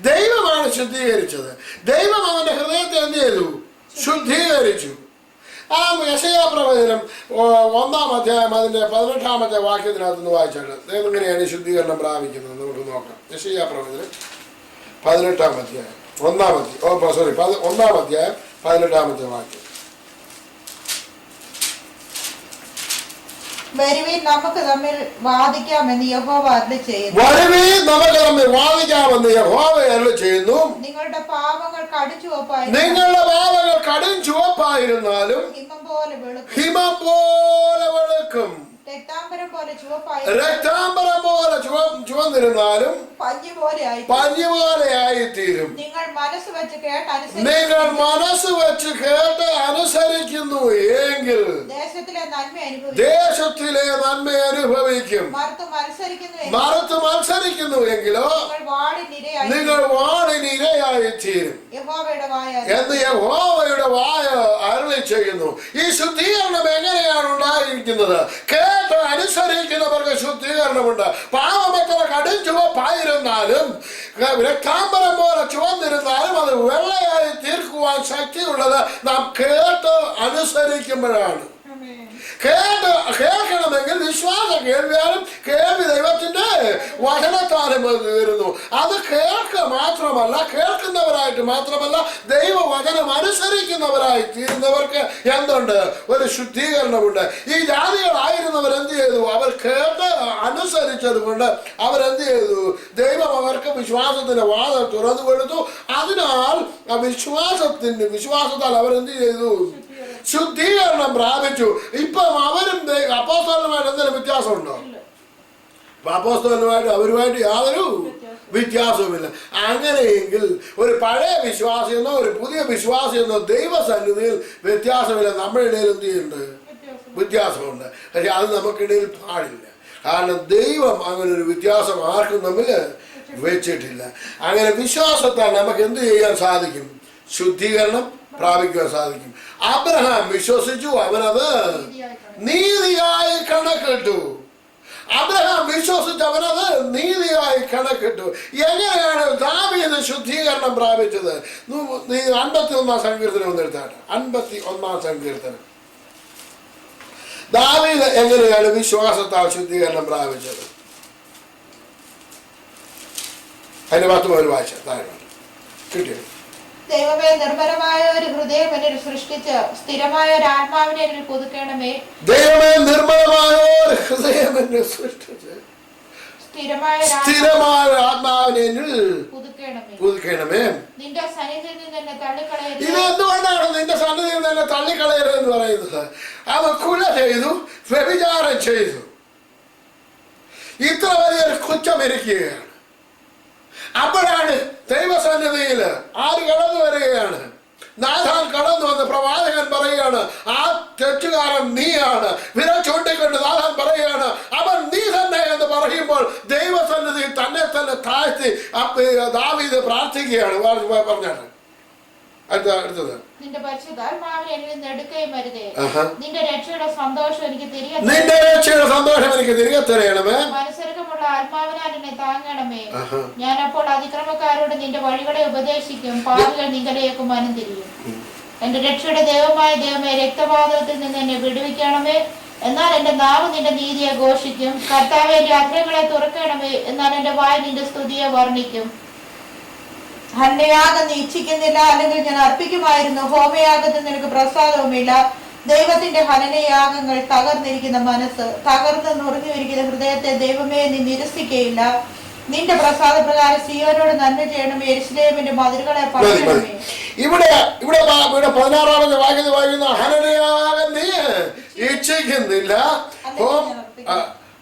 ദൈവമാണ് ശുദ്ധീകരിച്ചത്. ദൈവം അവന്റെ ഹൃദയത്തെ എന്ത് ചെയ്തു? ശുദ്ധീകരിച്ചു. യെശയ്യാ പ്രവചനം 1-ാം അധ്യായം അതിന്റെ 18-ാമത്തെ വാക്യത്തിനകത്തുനിന്ന് വായിച്ചാണ് എങ്ങനെയാണ് ശുദ്ധീകരണം പ്രാപിക്കുന്നത് നമുക്ക് നോക്കാം. യെശയ്യാ പ്രവചനം 18-ാം അധ്യായം 1-ാം അധ്യായം 18-ാമത്തെ വാക്യം. വരുവീൻ നമുക്ക് തമ്മിൽ വാദിക്കാമെന്ന് യഹോവ അരുളിച്ചെയ്യുന്നു. നിങ്ങളുടെ പാപങ്ങൾ കടും ചുവപ്പായിരുന്നാലും ഹിമം പോലെ വെളുക്കും. രക്താംബരം പോലെ ചുവന്നിരുന്നാലും പഞ്ഞി പോലെയായി തീരും. നിങ്ങൾ മനസ്സ് വെച്ച് കേട്ട് അനുസരിക്കുന്നു എങ്കിൽ ദേശത്തിലെ നന്മ അനുഭവിക്കും. മറുത്ത് മത്സരിക്കുന്നു എങ്കിലോ നിങ്ങൾ വാളിനിരയായി തീരും എന്ന് യഹോവയുടെ വായ അരുളി ചെയ്യുന്നു. ഈ ശുദ്ധീകരണം എങ്ങനെയാണ് ഉണ്ടായിരിക്കുന്നത്? കേട്ട് അനുസരിക്കുന്നവർക്ക് ശുദ്ധീകരണമുണ്ട്. പാപമത്ര കടും ചുവപ്പായിരുന്നാലും രക്താംബരം പോലെ ചുവന്നിരുന്നാലും അത് വെള്ളയായി തീർക്കുവാൻ ശക്തിയുള്ളത് നാം കേട്ട് അനുസരിക്കുമ്പോഴാണ്. കേൾക്കണമെങ്കിൽ വിശ്വാസ കേൾവിയാലും കേൾവി ദൈവത്തിന്റെ വചനത്താലും വരുന്നു. അത് കേൾക്കുന്നവരായിട്ട് മാത്രമല്ല ദൈവവചനം അനുസരിക്കുന്നവരായി തീരുന്നവർക്ക് എന്തുണ്ട്? ഒരു ശുദ്ധീകരണമുണ്ട്. ഈ ജാതികളായിരുന്നവർ എന്ത് ചെയ്തു? അവർ കേട്ട് അനുസരിച്ചത് കൊണ്ട് അവരെന്ത് ചെയ്തു? ദൈവം അവർക്ക് വിശ്വാസത്തിന്റെ വാതിൽ തുറന്നു കൊടുത്തു. അതിനാൽ വിശ്വാസത്താൽ അവരെന്ത് ചെയ്തു? ശുദ്ധീകരണം പ്രാപിച്ചു. ഇപ്പം അവരും അപ്പോസ്തലനുമായിട്ട് എന്തെങ്കിലും വ്യത്യാസമുണ്ടോ? അപ്പോസ്തലനുമായിട്ട് അവരുമായിട്ട് യാതൊരു വ്യത്യാസവുമില്ല. അങ്ങനെയെങ്കിൽ ഒരു പഴയ വിശ്വാസിയെന്നോ ഒരു പുതിയ വിശ്വാസിയെന്നോ ദൈവസന്നിധിയിൽ വ്യത്യാസമില്ല. നമ്മുടെ ഇടയിൽ എന്ത് ചെയ്യുന്നുണ്ട്? വ്യത്യാസമുണ്ട്. പക്ഷെ അത് നമുക്കിടയിൽ പാടില്ല. കാരണം ദൈവം അങ്ങനെ ഒരു വ്യത്യാസം ആർക്കും തമ്മിൽ വെച്ചിട്ടില്ല. അങ്ങനെ വിശ്വാസത്താൽ നമുക്ക് എന്ത് ചെയ്യാൻ സാധിക്കും? ശുദ്ധീകരണം പ്രാപിക്കുവാൻ സാധിക്കും. അബ്രഹാം വിശ്വസിച്ചു, അവനത് നീതിയായി കണക്കിട്ടു. അബ്രഹാം വിശ്വസിച്ച് അവനത് നീതിയായി കണക്കിട്ടു. എങ്ങനെയാണ് ദാവീദ് ശുദ്ധീകരണം പ്രാപിച്ചത്? 51-ാം സങ്കീർത്തനം ഒന്ന് എടുത്താട്ടെ. 51-ാം സങ്കീർത്തനം. ദാവീദ് എങ്ങനെയാണ് വിശ്വാസത്താൽ ശുദ്ധീകരണം പ്രാപിച്ചത്? അതിന്റെ 10 മുതൽ വായിച്ച താഴെ കിട്ടിയോ? ദൈവമേ, നിർമ്മലമായ ഒരു ഹൃദയം എന്നിൽ സൃഷ്ടിച്ച് സ്ഥിരമായ ഒരു ആത്മാവിനെ എന്നിൽ പുതുക്കണമേ. ദൈവമേ, നിർമ്മലമായ ഒരു ഹൃദയം എന്നിൽ സൃഷ്ടിച്ച് സ്ഥിരമായ ആത്മാവിനെ എന്നിൽ പുതുക്കണമേ. നിന്റെ സന്നിധിയിൽ നിന്ന് എന്നെ തള്ളിക്കളയരുത്. ഇത് എന്തുകൊണ്ടാണ് നിന്റെ സന്നിധിയിൽ നിന്ന് എന്നെ തള്ളിക്കളയരുത് എന്ന് പറയുന്നത്? അവൻ കുല ചെയ്തു, വ്യഭിചാരം ചെയ്തു, ഇത്ര വലിയൊരു കുറ്റം ഇരിക്കുകയാണ്. അപ്പോഴാണ് ദൈവസന്നിധിയിൽ ആര് കടന്നു വരികയാണ്? നാഥാൻ കടന്നു വന്ന് പ്രവാചകൻ പറയുകയാണ്, ആ തെറ്റുകാരൻ നീയാണ്. വിരൽ ചൂണ്ടിക്കൊണ്ട് നാഥാൻ പറയുകയാണ്, അവൻ നീ തന്നെ എന്ന് പറയുമ്പോൾ ദൈവസന്നിധി തന്നെ തന്നെ താഴ്ത്തി ദാവീദ് പ്രാർത്ഥിക്കുകയാണ്. പറഞ്ഞാണ് അടുത്തത്, നിന്റെ പരിശുദ്ധാത്മാവിനെ എന്നിൽ നിന്ന് എടുക്കുകയും അരുതേ. നിന്റെ രക്ഷയുടെ സന്തോഷം എനിക്ക് തിരികെ തരയണമേ. മനസ്സൊരുക്കമുള്ള ആത്മാവിനാൽ എന്നെ താങ്ങണമേ. ഞാൻ അപ്പോൾ അതിക്രമക്കാരോട് നിന്റെ വഴികളെ ഉപദേശിക്കും, പാപികൾ നിങ്കലേക്ക് മനം തിരിയും. എന്റെ രക്ഷയുടെ ദൈവമായ ദൈവമേ, രക്തപാതകത്തിൽ നിന്ന് എന്നെ വിടുവിക്കണമേ. എന്നാൽ എന്റെ നാവ് നിന്റെ നീതിയെ ഘോഷിക്കും. കർത്താവേ, എന്റെ അഗ്രങ്ങളെ തുറക്കണമേ. എന്നാൽ എന്റെ വായ് നിന്റെ സ്തുതിയെ വർണ്ണിക്കും. ഹന്യയാഗം നീ ഇച്ഛിക്കുന്നില്ല, അല്ലെങ്കിൽ ഞാൻ അർപ്പിക്കുമായിരുന്നു. ഹോമയാഗത്തിൽ നിനക്ക് പ്രസാദവുമില്ല. ദൈവത്തിന്റെ ഹനനയാഗങ്ങൾ തകർന്നിരിക്കുന്ന മനസ്സ്, തകർന്ന് നുറുങ്ങിയിരിക്കുന്ന ഹൃദയത്തെ ദൈവമേ നീ നിരസിക്കയില്ല. നിന്റെ പ്രസാദ പ്രകാരം സിയോനോട് നന്മ ചെയ്യണമേ. യെരൂശലേമിന്റെ മതിലുകളെ പണിയണമേ. ഇവിടെ 16-ാമത്തെ വാക്യത്തിൽ വായിക്കുന്ന ഹനനയാഗം നീ ഇച്ഛിക്കുന്നില്ല,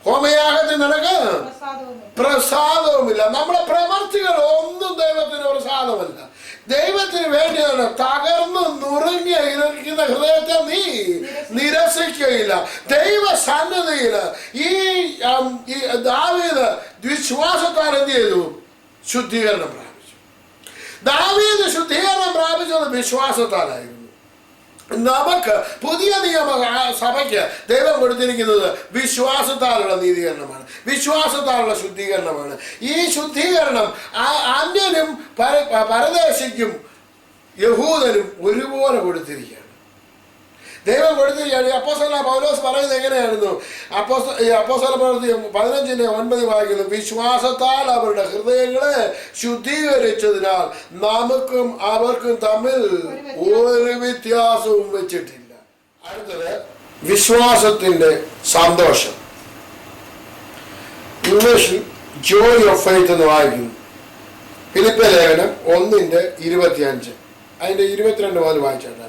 ഹോമയാഗത്തിൽ നിനക്ക് പ്രസാദവുമില്ല. നമ്മുടെ പ്രവർത്തികൾ ഒന്നും ദൈവത്തിന് പ്രസാദമല്ല. ദൈവത്തിന് വേണ്ടിയാണ് തകർന്നു നുറുങ്ങിയിരിക്കുന്ന ഹൃദയത്തെ നീ നിരസിക്കുകയില്ല. ദൈവ സന്നിധിയില് ഈ ദാവീദ് വിശ്വാസത്താൽ എന്ത് ചെയ്തു? ശുദ്ധീകരണം പ്രാപിച്ചു. ദാവീദ് ശുദ്ധീകരണം പ്രാപിച്ചത് വിശ്വാസത്താലായിരുന്നു. നമുക്ക് പുതിയ നിയമ സഭയ്ക്ക് ദൈവം കൊടുത്തിരിക്കുന്നത് വിശ്വാസത്താലുള്ള നീതീകരണമാണ്, വിശ്വാസത്താലുള്ള ശുദ്ധീകരണമാണ്. ഈ ശുദ്ധീകരണം അന്യനും പരദേശിക്കും യഹൂദനും ഒരുപോലെ കൊടുത്തിരിക്കുകയാണ്. ദൈവം കൊടുത്തിരിക്കുകയാണ്. അപ്പോസ്തലനായ പൗലോസ് പറയുന്നത് എങ്ങനെയായിരുന്നു? അപ്പോസ്തല പ്രവൃത്തി 15:9 വായിക്കുന്നു, വിശ്വാസത്താൽ അവരുടെ ഹൃദയങ്ങളെ ശുദ്ധീകരിച്ചതിനാൽ നമുക്കും അവർക്കും തമ്മിൽ ഒരു വ്യത്യാസവും വെച്ചിട്ടില്ല. അടുത്തത് വിശ്വാസത്തിന്റെ സന്തോഷം. ഇംഗ്ലീഷിൽ ജോയ് ഓഫ് ഫെയ്ത്ത് എന്ന് വായിക്കുന്നു. ഫിലിപ്പിയ ലേഖനം 1:25 അതിന്റെ 22 മുതൽ വായിച്ചിട്ടുണ്ട്.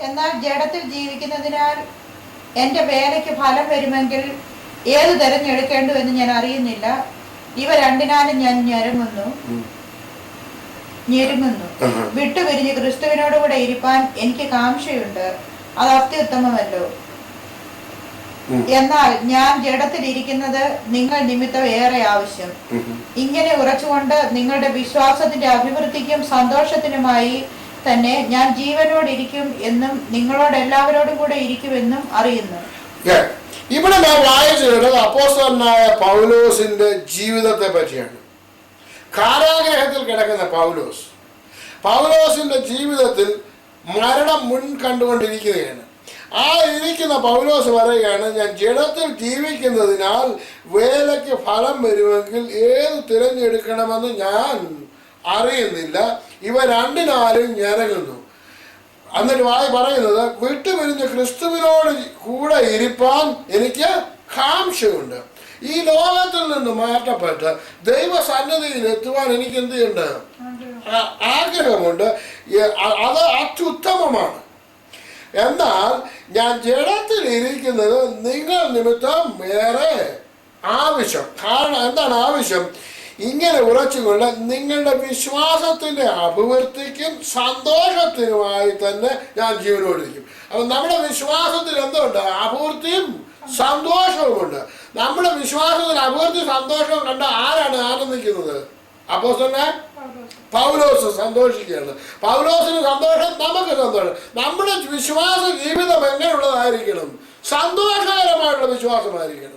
എന്നാൽ ജഡത്തിൽ ജീവിക്കുന്നതിനാൽ എന്റെ വേലയ്ക്ക് ഫലം വരുമെങ്കിൽ ഏത് തെരഞ്ഞെടുക്കേണ്ടു എന്ന് ഞാൻ അറിയുന്നില്ല. ഇവ രണ്ടിനാലും ഞാൻ ഞെരുങ്ങുന്നു. വിട്ടുപിരിഞ്ഞ് ക്രിസ്തുവിനോടുകൂടെ ഇരിപ്പാൻ എനിക്ക് കാംക്ഷയുണ്ട്. അത് അത്യുത്തമമല്ലോ. എന്നാൽ ഞാൻ ജഡത്തിൽ ഇരിക്കുന്നത് നിങ്ങൾ നിമിത്തം ഏറെ ആവശ്യം. ഇങ്ങനെ ഉറച്ചുകൊണ്ട് നിങ്ങളുടെ വിശ്വാസത്തിന്റെ അഭിവൃദ്ധിക്കും സന്തോഷത്തിനുമായി തന്നെ ഞാൻ ജീവനോടിരിക്കും എന്നും നിങ്ങളോട് എല്ലാവരോടും കൂടെ ഇരിക്കുമെന്നും അറിയുന്നു. ഇവിടെ നാം വായിച്ചിട്ടുള്ളത് അപ്പോസ്തലനായ പൗലോസിന്റെ ജീവിതത്തെ പറ്റിയാണ്. കാരാഗ്രഹത്തിൽ കിടക്കുന്ന പൗലോസിന്റെ ജീവിതത്തിൽ മരണം മുൻ കണ്ടുകൊണ്ടിരിക്കുകയാണ്. ആ ഇരിക്കുന്ന പൗലോസ് പറയുകയാണ്, ഞാൻ ജഡത്തിൽ ജീവിക്കുന്നതിനാൽ വേലയ്ക്ക് ഫലം വരുമെങ്കിൽ ഏത് തിരഞ്ഞെടുക്കണമെന്ന് ഞാൻ അറിയുന്നില്ല. ഇവ രണ്ടിനാലും ഞരങ്ങുന്നു. എന്നിട്ട് പറയുന്നത്, വിട്ടുപിരിഞ്ഞ് ക്രിസ്തുവിനോട് കൂടെ ഇരിപ്പാൻ എനിക്ക് കാംക്ഷയുണ്ട്. ഈ ലോകത്തിൽ നിന്ന് മാറ്റപ്പെട്ട് ദൈവസന്നിധിയിൽ എത്തുവാൻ എനിക്ക് എന്ത് ചെയ്യുന്നുണ്ട്? ആഗ്രഹമുണ്ട്. അത് അത്യുത്തമമാണ്. എന്നാൽ ഞാൻ ജഡത്തിൽ ഇരിക്കുന്നത് നിങ്ങൾ നിമിത്തം ഏറെ ആവശ്യം. കാരണം എന്താണ് ആവശ്യം? ഇങ്ങനെ ഉറച്ചുകൊണ്ട് നിങ്ങളുടെ വിശ്വാസത്തിന്റെ അഭിവൃദ്ധിക്കും സന്തോഷത്തിനുമായി തന്നെ ഞാൻ ജീവനോടിരിക്കും. അപ്പൊ നമ്മുടെ വിശ്വാസത്തിൽ എന്തുണ്ട്? അഭിവൃദ്ധിയും സന്തോഷവുമുണ്ട്. നമ്മുടെ വിശ്വാസത്തിൽ അഭിവൃദ്ധി സന്തോഷവും കണ്ട ആരാണ് ആനന്ദിക്കുന്നത്? അപ്പോസ്തലനായ പൗലോസ് സന്തോഷിക്കുകയാണ്. പൗലോസിന് സന്തോഷം, നമുക്ക് സന്തോഷം. നമ്മുടെ വിശ്വാസ ജീവിതം എങ്ങനെയുള്ളതായിരിക്കണം? സന്തോഷകരമായിട്ടുള്ള വിശ്വാസമായിരിക്കണം.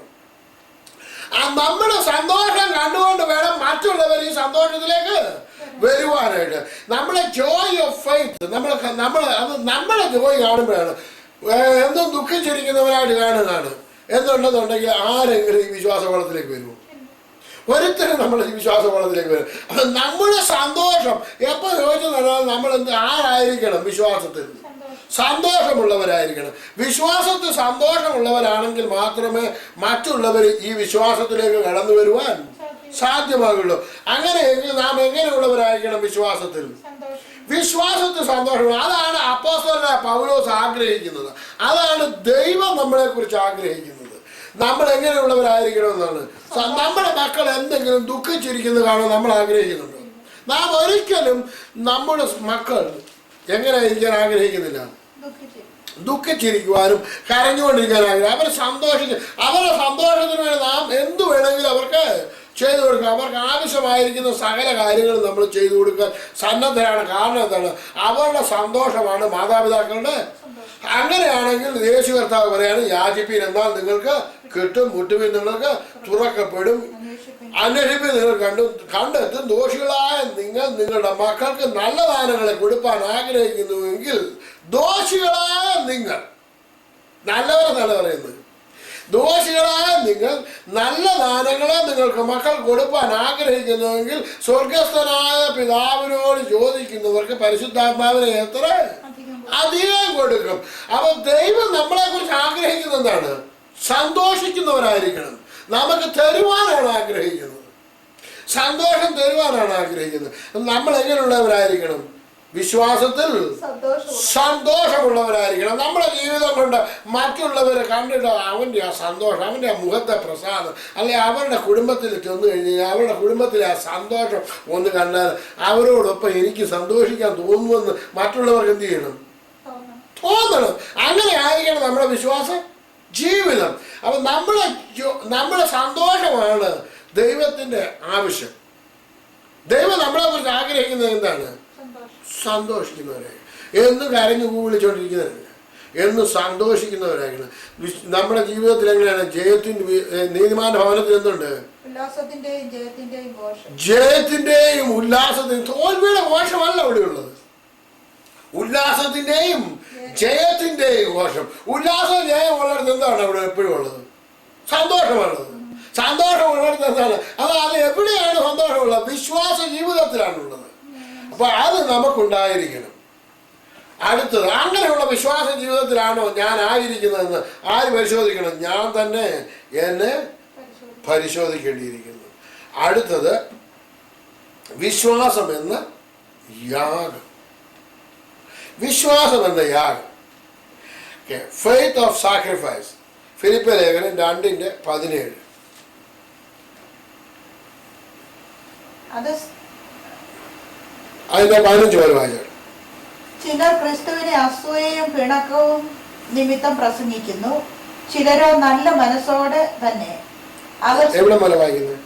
നമ്മുടെ സന്തോഷം കണ്ടുകൊണ്ട് വേണം മറ്റുള്ളവർ ഈ സന്തോഷത്തിലേക്ക് വരുവാനായിട്ട്. നമ്മുടെ ജോയ് ഓഫ് ഫെയ്ത്ത് നമ്മളെ ജോയ് കാണുമ്പോഴാണ്. എന്നും ദുഃഖിച്ചിരിക്കുന്നവരായിട്ട് കാണുകയാണ് എന്നുണ്ടെന്നുണ്ടെങ്കിൽ ആരെങ്കിലും ഈ വിശ്വാസ കുളത്തിലേക്ക് വരുമോ? ഒരുത്തരും നമ്മുടെ വിശ്വാസ കോളത്തിലേക്ക് വരും. അപ്പം നമ്മുടെ സന്തോഷം എപ്പോൾ ചോദിച്ചു പറഞ്ഞാൽ നമ്മൾ ആരായിരിക്കണം? വിശ്വാസത്തിൽ സന്തോഷമുള്ളവരായിരിക്കണം. വിശ്വാസത്തിൽ സന്തോഷമുള്ളവരാണെങ്കിൽ മാത്രമേ മറ്റുള്ളവർ ഈ വിശ്വാസത്തിലേക്ക് കടന്നു വരുവാൻ സാധ്യമാകുള്ളൂ. അങ്ങനെയെങ്കിൽ നാം എങ്ങനെയുള്ളവരായിരിക്കണം? വിശ്വാസത്തിൽ സന്തോഷം. അതാണ് അപ്പോസ്തലനായ പൗലോസ് ആഗ്രഹിക്കുന്നത്. അതാണ് ദൈവം നമ്മളെ കുറിച്ച് ആഗ്രഹിക്കുന്നത്. നമ്മൾ എങ്ങനെയുള്ളവരായിരിക്കണം എന്നാണ്. നമ്മുടെ മക്കൾ എന്തെങ്കിലും ദുഃഖിച്ചിരിക്കുന്നത് കാണാൻ നമ്മൾ ആഗ്രഹിക്കുന്നുണ്ടോ? നാം ഒരിക്കലും നമ്മുടെ മക്കൾ എങ്ങനെയിരിക്കാൻ ആഗ്രഹിക്കുന്നില്ല. ദുഃഖിച്ചിരിക്കുവാനും കരഞ്ഞുകൊണ്ടിരിക്കാൻ ആഗ്രഹിക്കും. അവരെ സന്തോഷത്തിന് വേണ്ടി നാം എന്തു വേണമെങ്കിലും അവർക്ക് ചെയ്തു കൊടുക്കുക. അവർക്ക് ആവശ്യമായിരിക്കുന്ന സകല കാര്യങ്ങളും നമ്മൾ ചെയ്തു കൊടുക്കാൻ സന്നദ്ധരാണ്. കാരണം എന്താണ്? അവരുടെ സന്തോഷമാണ് മാതാപിതാക്കളുടെ. അങ്ങനെയാണെങ്കിൽ യേശു കർത്താവ് പറയാണ്, യാചിപ്പീൻ എന്നാൽ നിങ്ങൾക്ക് കിട്ടും, മുട്ടുവിൻ നിങ്ങൾക്ക് തുറക്കപ്പെടും, അന്വേഷിപ്പിൻ നിങ്ങൾ കണ്ടെത്തും. ദോഷികളായ നിങ്ങൾ നിങ്ങളുടെ മക്കൾക്ക് നല്ല ദാനങ്ങളെ കൊടുക്കാൻ ആഗ്രഹിക്കുന്നുവെങ്കിൽ ദോഷികളായ നിങ്ങൾ, നല്ലവരെന്നല്ല പറയുന്നത്, ദോഷികളായ നിങ്ങൾ നല്ല ദാനങ്ങളെ നിങ്ങൾക്ക് മക്കൾ കൊടുക്കാൻ ആഗ്രഹിക്കുന്നുവെങ്കിൽ സ്വർഗസ്ഥനായ പിതാവിനോട് ചോദിക്കുന്നവർക്ക് പരിശുദ്ധാത്മാവിനെ എത്ര അധികം കൊടുക്കും. അപ്പൊ ദൈവം നമ്മളെ കുറിച്ച് ആഗ്രഹിക്കുന്നത് എന്താണ്? സന്തോഷിക്കുന്നവരായിരിക്കണം. നമുക്ക് തരുവാനാണ് ആഗ്രഹിക്കുന്നത്, സന്തോഷം തരുവാനാണ് ആഗ്രഹിക്കുന്നത്. നമ്മൾ എങ്ങനെയുള്ളവരായിരിക്കണം? വിശ്വാസത്തിൽ സന്തോഷമുള്ളവരായിരിക്കണം. നമ്മുടെ ജീവിതം കൊണ്ട് മറ്റുള്ളവരെ കണ്ടിട്ട് അവൻ്റെ ആ സന്തോഷം, അവൻ്റെ ആ മുഖത്തെ പ്രസാദം, അല്ലെ അവരുടെ കുടുംബത്തിൽ ചെന്ന് കഴിഞ്ഞാൽ അവരുടെ കുടുംബത്തിലെ ആ സന്തോഷം ഒന്ന് കണ്ടാൽ അവരോടൊപ്പം എനിക്ക് സന്തോഷിക്കാൻ തോന്നുമെന്ന് മറ്റുള്ളവർക്ക് എന്ത് ചെയ്യണം? തോന്നണം. അങ്ങനെ ആയിരിക്കണം നമ്മുടെ വിശ്വാസ ജീവിതം. അപ്പം നമ്മുടെ സന്തോഷമാണ് ദൈവത്തിൻ്റെ ആവശ്യം. ദൈവം നമ്മളെ കുറിച്ച് ആഗ്രഹിക്കുന്നത് എന്താണ്? സന്തോഷിക്കുന്നവരെ, എന്ന് കരഞ്ഞു വിളിച്ചോണ്ടിരിക്കുന്നവരല്ല, എന്ന് സന്തോഷിക്കുന്നവരായിരിക്കണം. നമ്മുടെ ജീവിതത്തിൽ എങ്ങനെയാണ്? നീതിമാന്റെ ഭവനത്തിൽ എന്തുണ്ട്? ജയത്തിന്റെയും ഉല്ലാസത്തിന്റെയും. തോൽവിയുടെ ഘോഷമല്ല അവിടെ ഉള്ളത്. ഉല്ലാസത്തിന്റെയും ജയത്തിന്റെയും ഘോഷം. ഉല്ലാസവും ജയം ഉള്ളിടത്ത് എന്താണ് അവിടെ എപ്പോഴും ഉള്ളത്? സന്തോഷമാണുള്ളത്. സന്തോഷം ഉള്ളിടത്ത് എന്താണ്? അത് എവിടെയാണ് സന്തോഷമുള്ളത്? വിശ്വാസ ജീവിതത്തിലാണുള്ളത്. അപ്പൊ അത് നമുക്കുണ്ടായിരിക്കണം. അടുത്തത്, അങ്ങനെയുള്ള വിശ്വാസ ജീവിതത്തിലാണോ ഞാൻ ആയിരിക്കുന്നതെന്ന് ആര് പരിശോധിക്കണം? ഞാൻ തന്നെ എന്നെ പരിശോധിക്കേണ്ടിയിരിക്കുന്നു. അടുത്തത്, വിശ്വാസം എന്ന യാഗം. വിശ്വാസം എന്ന യാഗം, ഫെയ്ത്ത് ഓഫ് സാക്രിഫൈസ്. ഫിലിപ്പിയ ലേഖനം 2:17. അതിന്റെ 15 വരെ വായിച്ചു. ചിലർ ക്രിസ്തുവിനെ അസൂയയും പിണക്കവും നിമിത്തം പ്രസംഗിക്കുന്നു, ചിലരോ നല്ല മനസ്സോടെ തന്നെ. അവർ എവിടെ മല വായിക്കുന്നത്?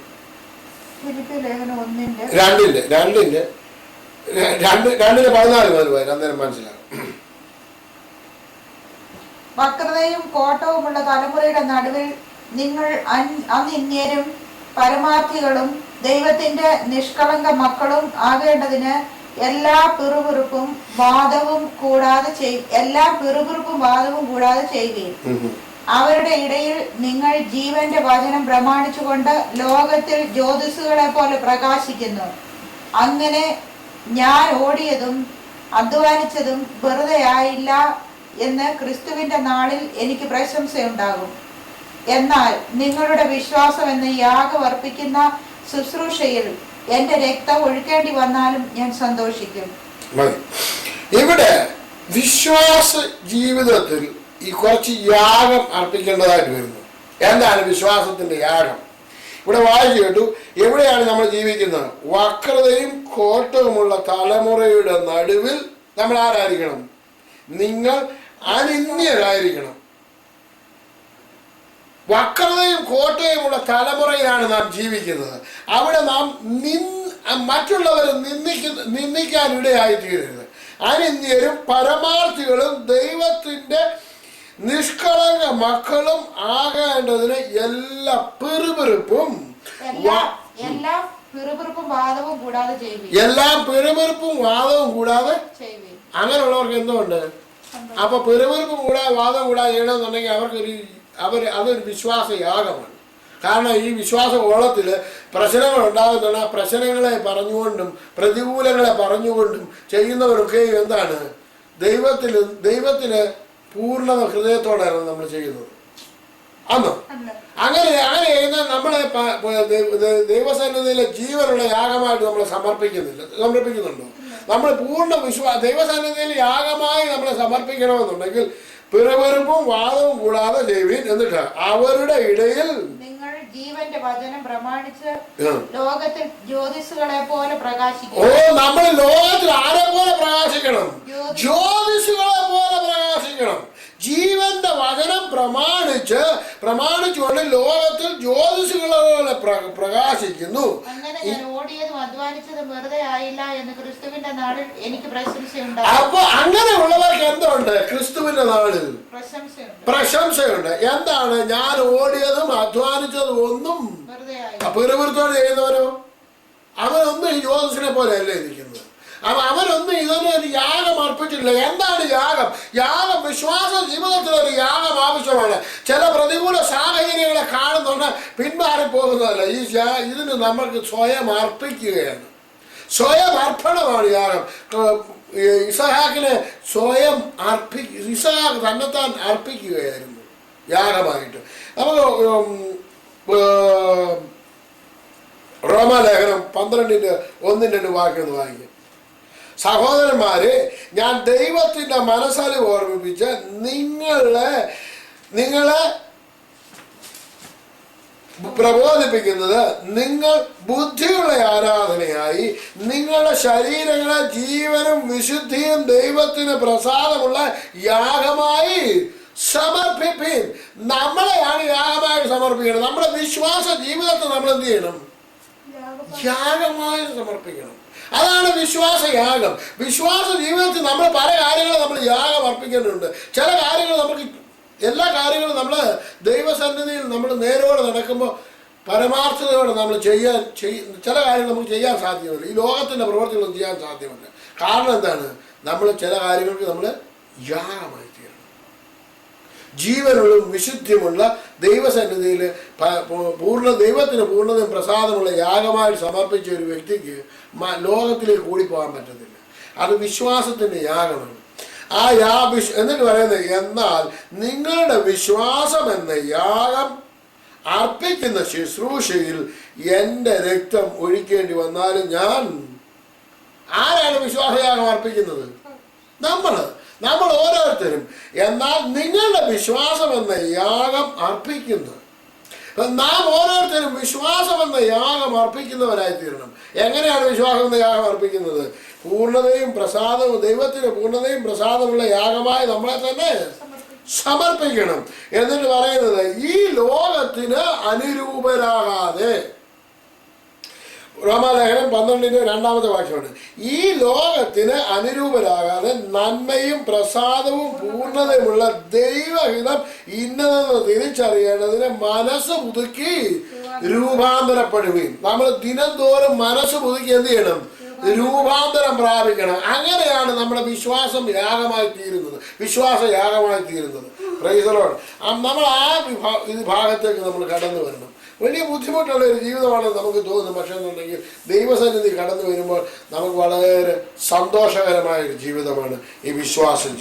ഫിലിപ്പിയ ലേഖനം 2:14 മുതൽ വായിക്കും. അന്നേരം മനസ്സിലാകും. വക്രതയും കോട്ടവുമുള്ള തലമുറയുടെ നടുവിൽ നിങ്ങൾ അനിന്യരും പരമാർത്ഥികളും ദൈവത്തിന്റെ നിഷ്കളങ്ക മക്കളും ആകേണ്ടതിന് എല്ലാ പിറുപിറുപ്പും വാദവും കൂടാതെ ചെയ്യുകയും അവരുടെ ഇടയിൽ നിങ്ങൾ ജീവന്റെ വചനം പ്രമാണിച്ചുകൊണ്ട് ലോകത്തിൽ ജ്യോതിസുകളെ പോലെ പ്രകാശിക്കുന്നു. അങ്ങനെ ഞാൻ ഓടിയതും അധ്വാനിച്ചതും വെറുതെ ആയില്ല എന്ന് ക്രിസ്തുവിന്റെ നാളിൽ എനിക്ക് പ്രശംസയുണ്ടാകും. എന്നാൽ നിങ്ങളുടെ വിശ്വാസം എന്ന യാഗം അർപ്പിക്കുന്ന ശുശ്രൂഷയിൽ എന്റെ രക്തം ഒഴുക്കേണ്ടി വന്നാലും ഞാൻ സന്തോഷിക്കും. ഇവിടെ വിശ്വാസ ജീവിതത്തിൽ ഈ കുറച്ച് യാഗം അർപ്പിക്കേണ്ടതായിട്ട് വരുന്നു. എന്താണ് വിശ്വാസത്തിന്റെ യാഗം? ഇവിടെ വായിച്ചു കേട്ടു. എവിടെയാണ് നമ്മൾ ജീവിക്കുന്നത്? വക്രതയും കോട്ടവുമുള്ള തലമുറയുടെ നടുവിൽ നമ്മൾ ആരായിരിക്കണം? നിങ്ങൾ അനിന്യരായിരിക്കണം. വക്രതയും കോട്ടയുമുള്ള തലമുറയിലാണ് നാം ജീവിക്കുന്നത്. അവിടെ നാം മറ്റുള്ളവരെ നിന്ദിക്കാൻ ഇടയായി തീരരുത്. അനിന്യരും പരമാർത്ഥികളും ദൈവത്തിന്റെ നിഷ്കളങ്ക മക്കളും ആകേണ്ടതിന് എല്ലാ പിറുപിറുപ്പും വാദവും കൂടാതെ അങ്ങനെയുള്ളവർക്ക് എന്തുകൊണ്ട്? അപ്പൊ പിറുപിറുപ്പും കൂടാതെ വാദം കൂടാതെ ചെയ്യണമെന്നുണ്ടെങ്കിൽ അതൊരു വിശ്വാസ യാഗമാണ്. കാരണം ഈ വിശ്വാസ ഓളത്തിൽ പ്രശ്നങ്ങൾ ഉണ്ടാകുന്ന ആ പ്രശ്നങ്ങളെ പറഞ്ഞുകൊണ്ടും പ്രതികൂലങ്ങളെ പറഞ്ഞുകൊണ്ടും ചെയ്യുന്നവരൊക്കെ എന്താണ് ദൈവത്തിന് പൂർണ്ണ ഹൃദയത്തോടെയാണ് നമ്മൾ ചെയ്യുന്നത്. അന്നോ അങ്ങനെ ചെയ്യുന്ന നമ്മളെ ദൈവസന്നിധിയിലെ ജീവനുള്ള യാഗമായിട്ട് നമ്മൾ സമർപ്പിക്കുന്നുണ്ടോ? നമ്മൾ പൂർണ്ണ ദൈവസന്നിധിയിൽ യാഗമായി നമ്മളെ സമർപ്പിക്കണമെന്നുണ്ടെങ്കിൽ പിറവെറുപ്പും വാദവും കൂടാതെ ചെയ്യുവിൻ. എന്നിട്ട് അവരുടെ ഇടയിൽ നിങ്ങൾ ജീവന്റെ വചനം പ്രമാണിച്ച് ലോകത്തിൽ ജ്യോതിസുകളെ പോലെ പ്രകാശിക്കണം. ഓ, നമ്മൾ ലോകത്തിൽ ആരെ പോലെ പ്രകാശിക്കണം? ജ്യോതിസുകളെ പോലെ പ്രകാശിക്കണം. ജീവന്റെ വചനം പ്രമാണിച്ചുകൊണ്ട് ലോകത്തിൽ ജ്യോതിസുകളെ പോലെ പ്രകാശിക്കുന്നു. അങ്ങനെ ഞാൻ ഓടിയതും അധ്വാനിച്ചതും വെറുതെ ആയില്ല എന്ന് ക്രിസ്തുവിന്റെ നാളിൽ എനിക്ക് പ്രശംസയുണ്ട്. അപ്പൊ അങ്ങനെയുള്ളവർക്ക് എന്തുണ്ട്? ക്രിസ്തുവിന്റെ നാളിൽ പ്രശംസയുണ്ട്. എന്താണ്? ഞാൻ ഓടിയതും അധ്വാനിച്ചതും ഒന്നും പിറുപിറുത്തോട് ചെയ്യുന്നവരോ അവനൊന്നും ഈ ജ്യോതിസിനെ പോലെ അല്ലേ ഇരിക്കുന്നത്. അവരൊന്നും ഇതിനൊരു യാഗം അർപ്പിച്ചിട്ടില്ല. എന്താണ് യാഗം? വിശ്വാസ ജീവിതത്തിൽ ഒരു യാഗം ആവശ്യമാണ്. ചില പ്രതികൂല സാഹചര്യങ്ങളെ കാണുന്നുണ്ട്, പിന്മാറിപ്പോകുന്നതല്ല. ഇതിന് നമ്മൾക്ക് സ്വയം അർപ്പിക്കുകയാണ്. സ്വയം അർപ്പണമാണ് യാഗം. ഇസഹാക്കിനെ ഇസഹാക്ക് തന്നെത്താൻ അർപ്പിക്കുകയായിരുന്നു യാഗമായിട്ട്. നമുക്ക് റോമാലേഖനം 12:1-2 വാക്യം വായിക്കും. സഹോദരന്മാരെ, ഞാൻ ദൈവത്തിന്റെ മനസ്സലി ഓർമ്മിപ്പിച്ച് നിങ്ങളെ പ്രബോധിപ്പിക്കുന്നത്, നിങ്ങൾ ബുദ്ധിയുള്ള ആരാധനയായി നിങ്ങളുടെ ശരീരങ്ങളെ ജീവനും വിശുദ്ധിയും ദൈവത്തിന് പ്രസാദമുള്ള യാഗമായി സമർപ്പിപ്പിൻ. നമ്മളെയാണ് യാഗമായി സമർപ്പിക്കണം. നമ്മുടെ വിശ്വാസ ജീവിതത്തെ നമ്മൾ എന്ത് ചെയ്യണം? യാഗമായി സമർപ്പിക്കണം. അതാണ് വിശ്വാസയാഗം. വിശ്വാസ ജീവിതത്തിൽ നമ്മൾ പല കാര്യങ്ങളും നമ്മൾ യാഗം അർപ്പിക്കുന്നുണ്ട്. ചില കാര്യങ്ങൾ നമുക്ക് എല്ലാ കാര്യങ്ങളും നമ്മൾ ദൈവസന്നിധിയിൽ നമ്മൾ നേരോടെ നടക്കുമ്പോൾ പരമാർത്ഥതയോടെ നമ്മൾ ചില കാര്യങ്ങൾ നമുക്ക് ചെയ്യാൻ സാധ്യമല്ല. ഈ ലോകത്തിൻ്റെ പ്രവർത്തികളൊന്നും ചെയ്യാൻ സാധ്യമല്ല. കാരണം എന്താണ്? നമ്മൾ ചില കാര്യങ്ങൾക്ക് നമ്മൾ യാഗമായി തീരണം. ജീവനുള്ള വിശുദ്ധിയുമുള്ള ദൈവസന്നിധിയിൽ ദൈവത്തിന് പൂർണ്ണതയും പ്രസാദമുള്ള യാഗമായിട്ട് സമർപ്പിച്ച ഒരു വ്യക്തിക്ക് ലോകത്തിലേക്ക് കൂടിപ്പോകാൻ പറ്റത്തില്ല. അത് വിശ്വാസത്തിൻ്റെ യാഗമാണ്. എന്നിട്ട് പറയുന്നത്, എന്നാൽ നിങ്ങളുടെ വിശ്വാസം എന്ന യാഗം അർപ്പിക്കുന്ന ശുശ്രൂഷയിൽ എൻ്റെ രക്തം ഒഴിക്കേണ്ടി വന്നാലും ഞാൻ. ആരാണ് വിശ്വാസയാഗം അർപ്പിക്കുന്നത്? നമ്മൾ ഓരോരുത്തരും. എന്നാൽ നിങ്ങളുടെ വിശ്വാസം എന്ന യാഗം അർപ്പിക്കുന്നത്, നാം ഓരോരുത്തരും വിശ്വാസം എന്ന യാഗം അർപ്പിക്കുന്നവരായി തീരണം. എങ്ങനെയാണ് വിശ്വാസം എന്ന യാഗം അർപ്പിക്കുന്നത്? പൂർണ്ണതയും പ്രസാദവും ദൈവത്തിന് പൂർണ്ണതയും പ്രസാദമുള്ള യാഗമായി നമ്മളെ തന്നെ സമർപ്പിക്കണം. എന്നിട്ട് പറയുന്നത്, ഈ ലോകത്തിന് അനുരൂപരാകാതെ. റോമാലേഖനം 12:2 വാക്യമാണ്. ഈ ലോകത്തിന് അനുരൂപരാകാതെ നന്മയും പ്രസാദവും പൂർണ്ണതയുമുള്ള ദൈവഹിതം ഇന്നതെന്ന് തിരിച്ചറിയേണ്ടതിന് മനസ്സ് പുതുക്കി രൂപാന്തരപ്പെടുകയും. നമ്മൾ ദിനംതോറും മനസ്സ് പുതുക്കി എന്ത് ചെയ്യണം? രൂപാന്തരം പ്രാപിക്കണം. അങ്ങനെയാണ് നമ്മുടെ വിശ്വാസം യാഗമായി തീരുന്നത്, വിശ്വാസയാഗമായി തീരുന്നത്. Praise the Lord. നമ്മൾ ഭാഗത്തേക്ക് നമ്മൾ കടന്നു വരണം. വലിയ ബുദ്ധിമുട്ടുള്ള ഒരു ജീവിതമാണ് നമുക്ക് തോന്നുന്നത്. പക്ഷേ എന്നുണ്ടെങ്കിൽ ദൈവസന്നിധി കടന്നു വരുമ്പോൾ നമുക്ക് വളരെ സന്തോഷകരമായ ഒരു ജീവിതമാണ് ഈ വിശ്വാസം.